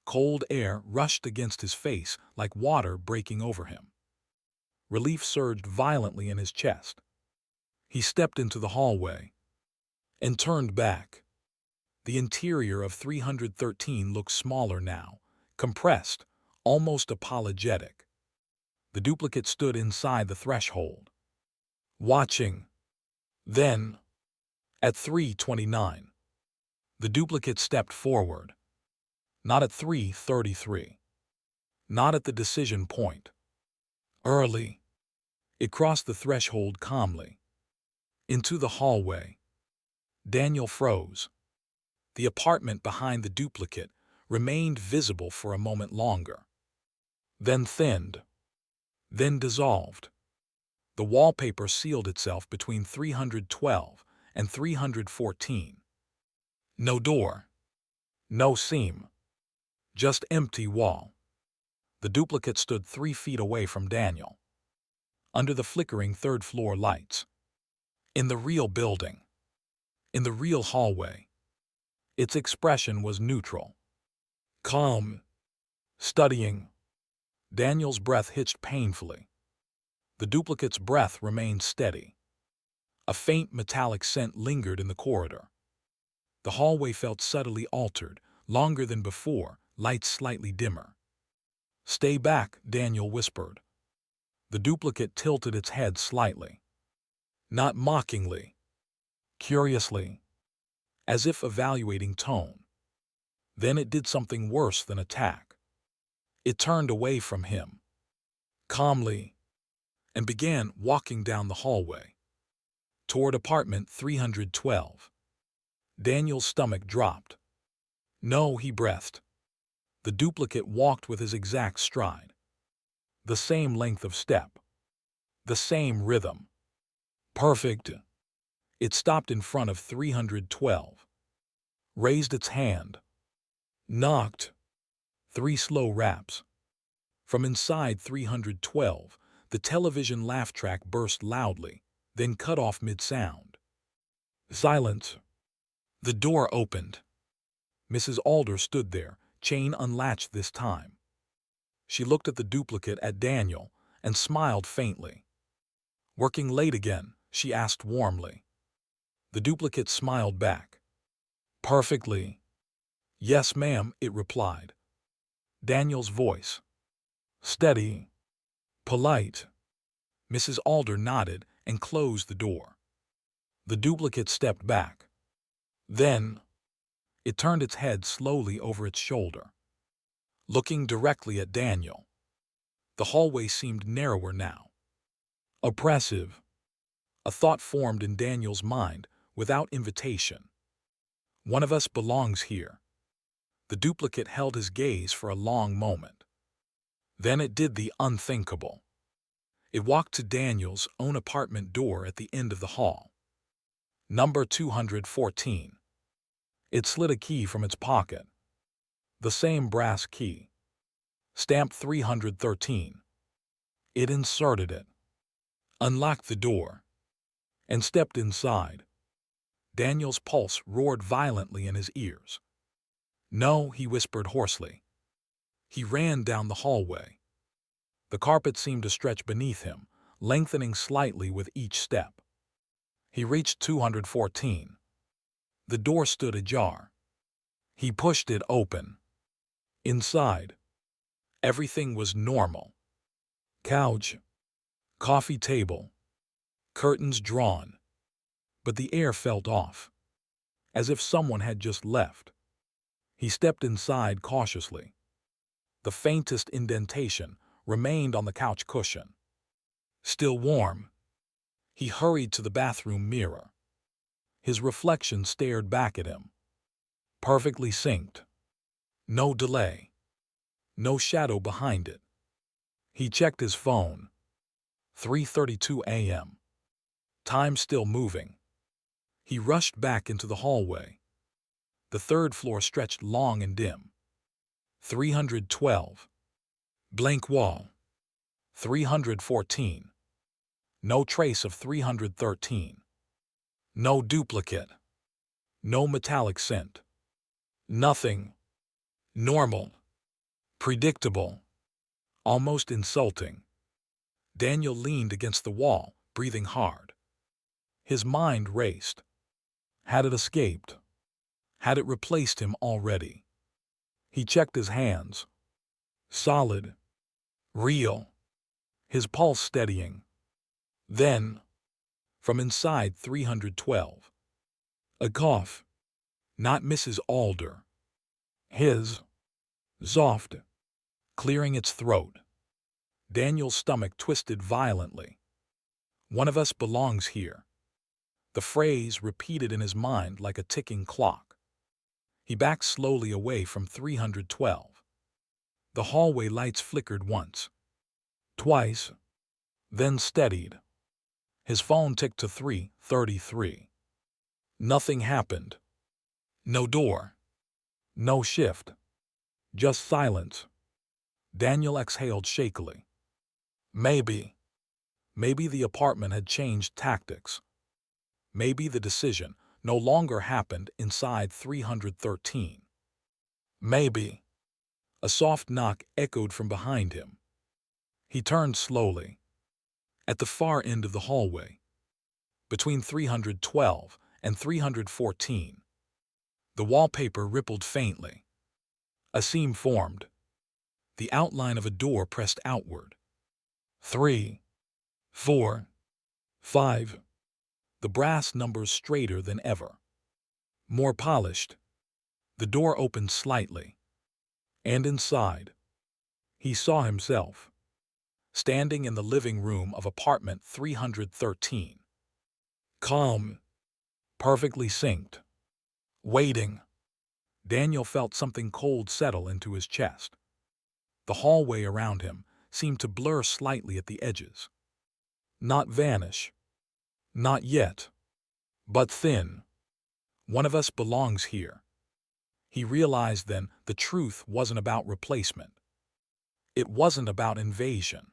Speaker 1: Cold air rushed against his face like water breaking over him. Relief surged violently in his chest. He stepped into the hallway and turned back. The interior of 313 looked smaller now, compressed, almost apologetic. The duplicate stood inside the threshold, watching. Then, at 3:29, the duplicate stepped forward. Not at 3:33. Not at the decision point. Early. It crossed the threshold calmly. Into the hallway. Daniel froze. The apartment behind the duplicate remained visible for a moment longer. Then thinned. Then dissolved. The wallpaper sealed itself between 312 and 314. No door. No seam. Just empty wall. The duplicate stood 3 feet away from Daniel, under the flickering third-floor lights. In the real building. In the real hallway. Its expression was neutral. Calm. Studying. Daniel's breath hitched painfully. The duplicate's breath remained steady. A faint metallic scent lingered in the corridor. The hallway felt subtly altered, longer than before, lights slightly dimmer. "Stay back," Daniel whispered. The duplicate tilted its head slightly. Not mockingly. Curiously. As if evaluating tone. Then it did something worse than attack. It turned away from him. Calmly. And began walking down the hallway. Toward apartment 312. Daniel's stomach dropped. "No," he breathed. The duplicate walked with his exact stride. The same length of step. The same rhythm. Perfect. It stopped in front of 312. Raised its hand. Knocked. 3 slow raps. From inside 312, the television laugh track burst loudly, then cut off mid-sound. Silence. The door opened. Mrs. Alder stood there, chain unlatched this time. She looked at the duplicate, at Daniel, and smiled faintly. "Working late again?" she asked warmly. The duplicate smiled back. "Perfectly." "Yes, ma'am," it replied. Daniel's voice. Steady. Polite. Mrs. Alder nodded and closed the door. The duplicate stepped back. Then, it turned its head slowly over its shoulder, looking directly at Daniel. The hallway seemed narrower now. Oppressive. A thought formed in Daniel's mind without invitation. "One of us belongs here." The duplicate held his gaze for a long moment. Then it did the unthinkable. It walked to Daniel's own apartment door at the end of the hall. Number 214. It slid a key from its pocket. The same brass key. Stamped 313. It inserted it. Unlocked the door. And stepped inside. Daniel's pulse roared violently in his ears. "No," he whispered hoarsely. He ran down the hallway. The carpet seemed to stretch beneath him, lengthening slightly with each step. He reached 214. The door stood ajar. He pushed it open. Inside, everything was normal. Couch, coffee table, curtains drawn. But the air felt off, as if someone had just left. He stepped inside cautiously. The faintest indentation remained on the couch cushion. Still warm. He hurried to the bathroom mirror. His reflection stared back at him. Perfectly synced. No delay. No shadow behind it. He checked his phone. 3:32 a.m. Time still moving. He rushed back into the hallway. The third floor stretched long and dim. 312. Blank wall. 314. No trace of 313. No duplicate. No metallic scent. Nothing. Normal. Predictable. Almost insulting. Daniel leaned against the wall, breathing hard. His mind raced. Had it escaped? Had it replaced him already? He checked his hands. Solid. Real. His pulse steadying. Then, from inside 312, a cough. Not Mrs. Alder. His. Soft. Clearing its throat. Daniel's stomach twisted violently. One of us belongs here. The phrase repeated in his mind like a ticking clock. He backed slowly away from 312. The hallway lights flickered once, twice, then steadied. His phone ticked to 3:33. Nothing happened. No door. No shift. Just silence. Daniel exhaled shakily. Maybe the apartment had changed tactics. Maybe the decision no longer happened inside 313. Maybe. A soft knock echoed from behind him. He turned slowly. At the far end of the hallway, between 312 and 314, the wallpaper rippled faintly. A seam formed. The outline of a door pressed outward. 3, 4, 5. The brass numbers straighter than ever. More polished. The door opened slightly. And inside, he saw himself, standing in the living room of apartment 313. Calm. Perfectly synced. Waiting. Daniel felt something cold settle into his chest. The hallway around him seemed to blur slightly at the edges. Not vanish. Not yet. But thin. One of us belongs here. He realized then the truth wasn't about replacement. It wasn't about invasion.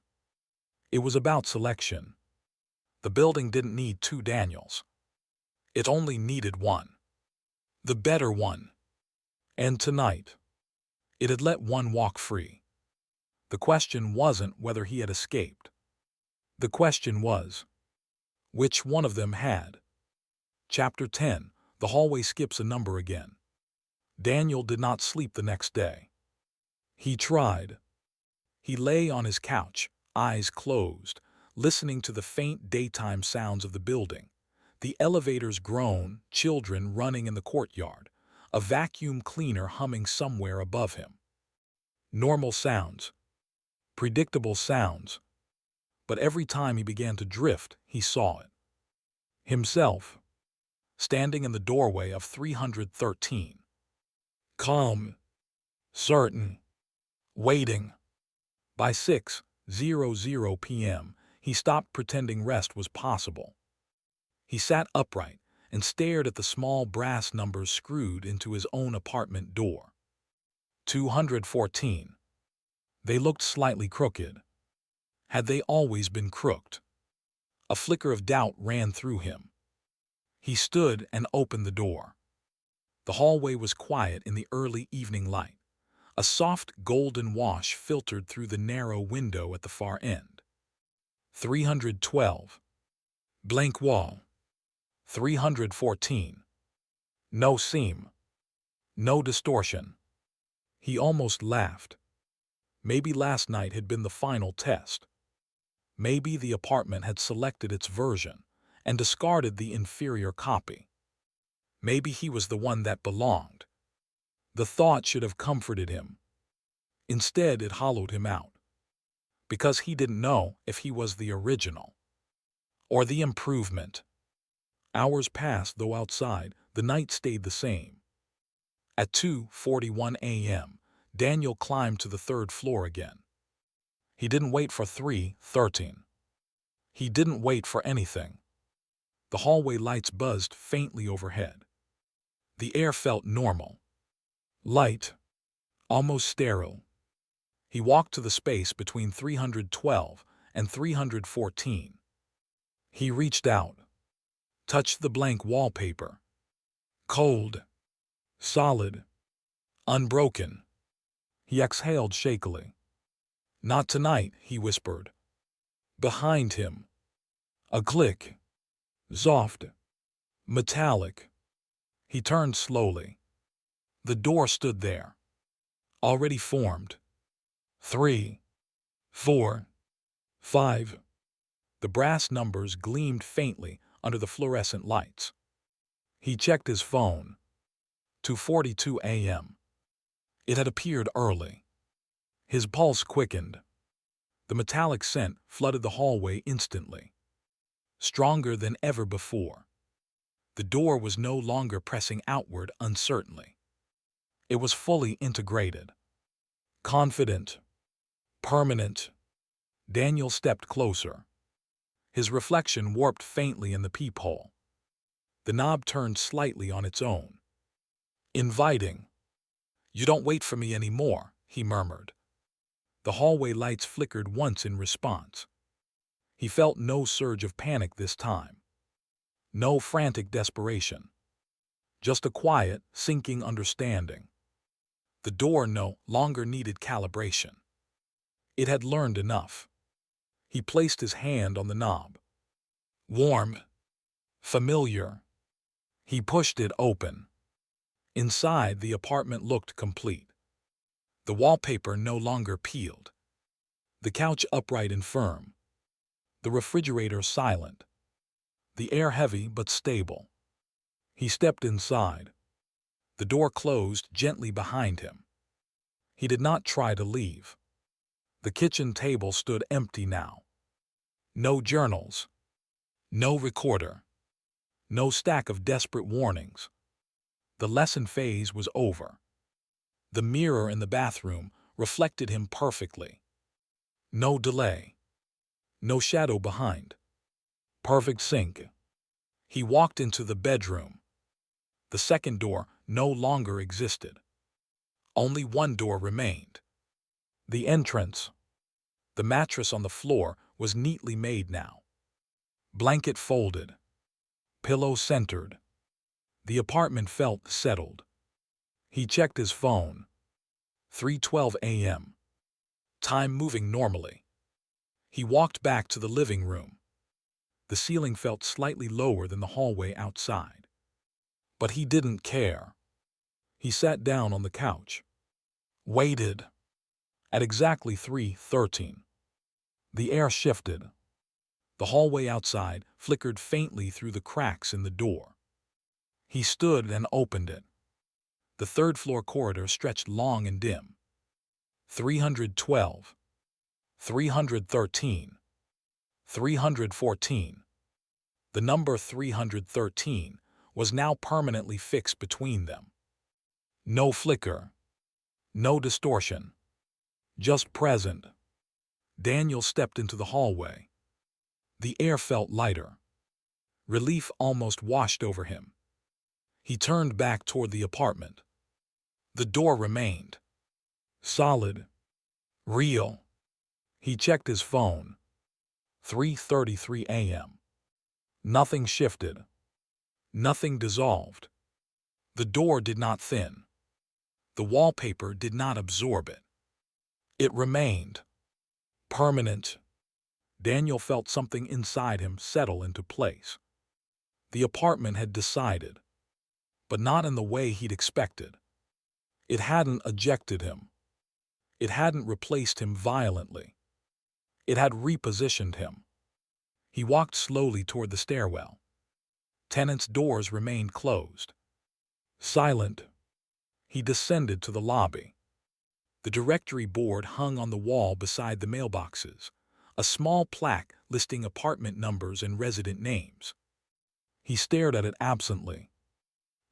Speaker 1: It was about selection. The building didn't need two Daniels. It only needed one. The better one. And tonight, it had let one walk free. The question wasn't whether he had escaped. The question was, which one of them had? Chapter 10. The hallway skips a number again. Daniel did not sleep the next day. He tried. He lay on his couch, eyes closed, listening to the faint daytime sounds of the building. The elevator's groan, children running in the courtyard, a vacuum cleaner humming somewhere above him. Normal sounds. Predictable sounds. But every time he began to drift, he saw it. Himself, standing in the doorway of 313. Calm. Certain. Waiting. By 6:00 p.m., he stopped pretending rest was possible. He sat upright and stared at the small brass numbers screwed into his own apartment door. 214. They looked slightly crooked. Had they always been crooked? A flicker of doubt ran through him. He stood and opened the door. The hallway was quiet in the early evening light. A soft golden wash filtered through the narrow window at the far end. 312. Blank wall. 314. No seam. No distortion. He almost laughed. Maybe last night had been the final test. Maybe the apartment had selected its version and discarded the inferior copy. Maybe he was the one that belonged. The thought should have comforted him. Instead, it hollowed him out. Because he didn't know if he was the original or the improvement. Hours passed, though outside, the night stayed the same. At 2:41 a.m., Daniel climbed to the third floor again. He didn't wait for 3:13. He didn't wait for anything. The hallway lights buzzed faintly overhead. The air felt normal. Light. Almost sterile. He walked to the space between 312 and 314. He reached out, touched the blank wallpaper. Cold. Solid. Unbroken. He exhaled shakily. Not tonight, he whispered. Behind him. A click. Soft. Metallic. He turned slowly. The door stood there. Already formed. 3, 4, 5. The brass numbers gleamed faintly under the fluorescent lights. He checked his phone. 2:42 a.m. It had appeared early. His pulse quickened. The metallic scent flooded the hallway instantly, stronger than ever before. The door was no longer pressing outward uncertainly. It was fully integrated. Confident. Permanent. Daniel stepped closer. His reflection warped faintly in the peephole. The knob turned slightly on its own. Inviting. "You don't wait for me anymore," he murmured. The hallway lights flickered once in response. He felt no surge of panic this time. No frantic desperation. Just a quiet, sinking understanding. The door no longer needed calibration. It had learned enough. He placed his hand on the knob. Warm. Familiar. He pushed it open. Inside, the apartment looked complete. The wallpaper no longer peeled. The couch upright and firm. The refrigerator silent. The air heavy but stable. He stepped inside. The door closed gently behind him. He did not try to leave. The kitchen table stood empty now. No journals. No recorder. No stack of desperate warnings. The lesson phase was over. The mirror in the bathroom reflected him perfectly. No delay. No shadow behind. Perfect sync. He walked into the bedroom. The second door no longer existed. Only one door remained. The entrance. The mattress on the floor was neatly made now. Blanket folded. Pillow centered. The apartment felt settled. He checked his phone. 3:12 a.m. Time moving normally. He walked back to the living room. The ceiling felt slightly lower than the hallway outside. But he didn't care. He sat down on the couch. Waited. At exactly 3:13. The air shifted. The hallway outside flickered faintly through the cracks in the door. He stood and opened it. The third-floor corridor stretched long and dim. 312. 313. 314. The number 313 was now permanently fixed between them. No flicker. No distortion. Just present. Daniel stepped into the hallway. The air felt lighter. Relief almost washed over him. He turned back toward the apartment. The door remained. Solid. Real. He checked his phone. 3:33 a.m. Nothing shifted. Nothing dissolved. The door did not thin. The wallpaper did not absorb it. It remained. Permanent. Daniel felt something inside him settle into place. The apartment had decided, but not in the way he'd expected. It hadn't ejected him. It hadn't replaced him violently. It had repositioned him. He walked slowly toward the stairwell. Tenants' doors remained closed. Silent. He descended to the lobby. The directory board hung on the wall beside the mailboxes, a small plaque listing apartment numbers and resident names. He stared at it absently,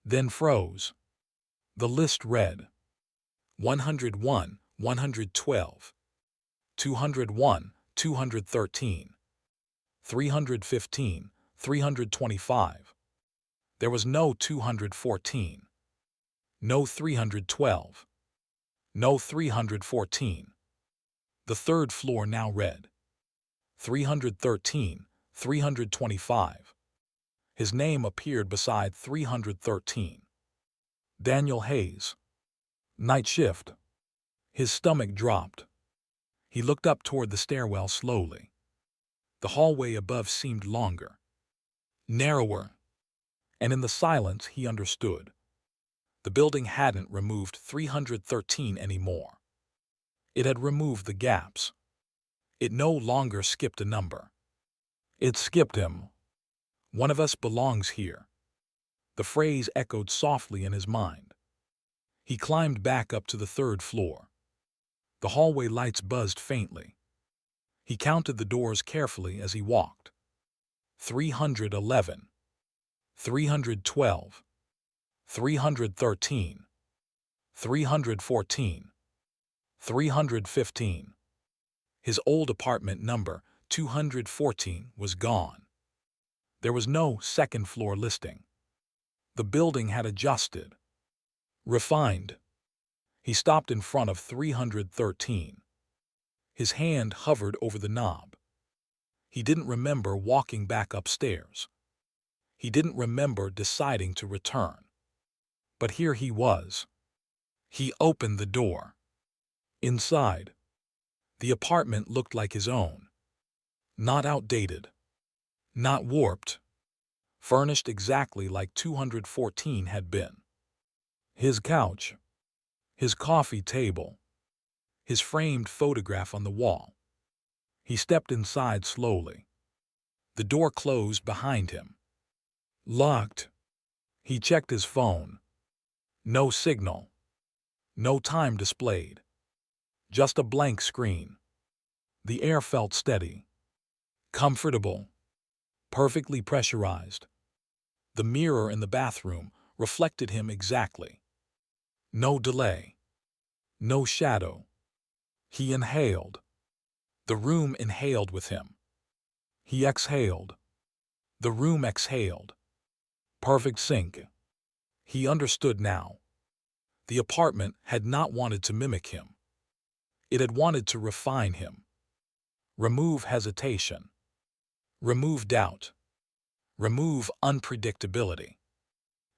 Speaker 1: then froze. The list read 101, 112, 201, 213, 315, 325. There was no 214, no 312, no 314. The third floor now read 313, 325. His name appeared beside 313. Daniel Hayes. Night shift. His stomach dropped. He looked up toward the stairwell slowly. The hallway above seemed longer, narrower, and in the silence he understood. The building hadn't removed 313 anymore. It had removed the gaps. It no longer skipped a number. It skipped him. One of us belongs here. The phrase echoed softly in his mind. He climbed back up to the third floor. The hallway lights buzzed faintly. He counted the doors carefully as he walked. 311, 312, 313, 314, 315. His old apartment number 214 was gone. There was no second-floor listing. The building had adjusted, refined. He stopped in front of 313. His hand hovered over the knob. He didn't remember walking back upstairs. He didn't remember deciding to return. But here he was. He opened the door. Inside, the apartment looked like his own. Not outdated. Not warped. Furnished exactly like 214 had been. His couch, his coffee table, his framed photograph on the wall. He stepped inside slowly. The door closed behind him. Locked. He checked his phone. No signal. No time displayed. Just a blank screen. The air felt steady. Comfortable. Perfectly pressurized. The mirror in the bathroom reflected him exactly. No delay. No shadow. He inhaled. The room inhaled with him. He exhaled. The room exhaled. Perfect sync. He understood now. The apartment had not wanted to mimic him. It had wanted to refine him. Remove hesitation. Remove doubt. Remove unpredictability.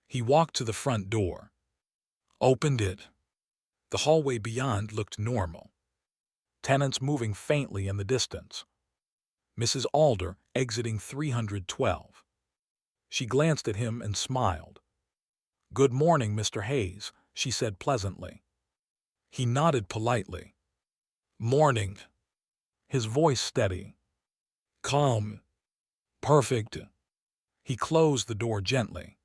Speaker 1: He walked to the front door. Opened it. The hallway beyond looked normal. Tenants moving faintly in the distance. Mrs. Alder exiting 312. She glanced at him and smiled. "Good morning, Mr. Hayes," she said pleasantly. He nodded politely. "Morning." His voice steady. Calm. Perfect. He closed the door gently.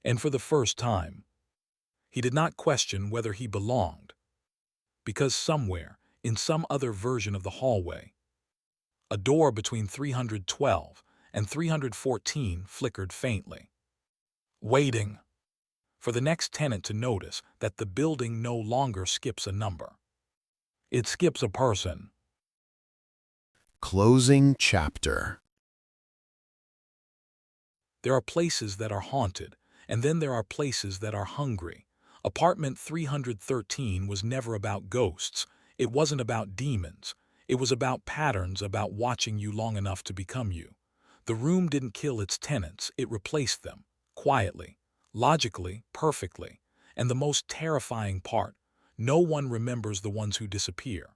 Speaker 1: And for the first time, he did not question whether he belonged. Because somewhere, in some other version of the hallway, a door between 312 and 314 flickered faintly. Waiting for the next tenant to notice that the building no longer skips a number. It skips a person.
Speaker 2: Closing chapter.
Speaker 1: There are places that are haunted, and then there are places that are hungry. Apartment 313 was never about ghosts. It wasn't about demons. It was about patterns, about watching you long enough to become you. The room didn't kill its tenants, it replaced them. Quietly, logically, perfectly. And the most terrifying part, no one remembers the ones who disappear.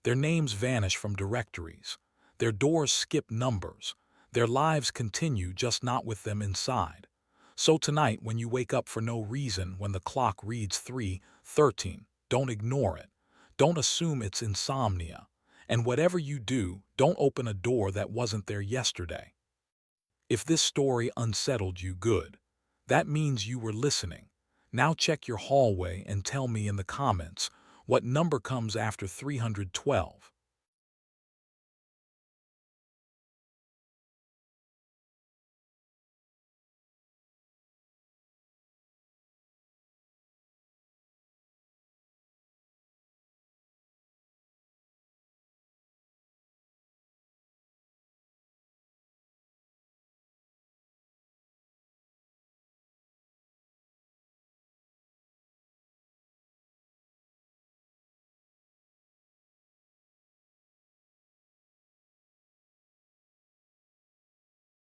Speaker 1: Their names vanish from directories. Their doors skip numbers. Their lives continue, just not with them inside. So tonight, when you wake up for no reason, when the clock reads 3:13, don't ignore it. Don't assume it's insomnia. And whatever you do, don't open a door that wasn't there yesterday. If this story unsettled you, good. That means you were listening. Now check your hallway and tell me in the comments what number comes after 312.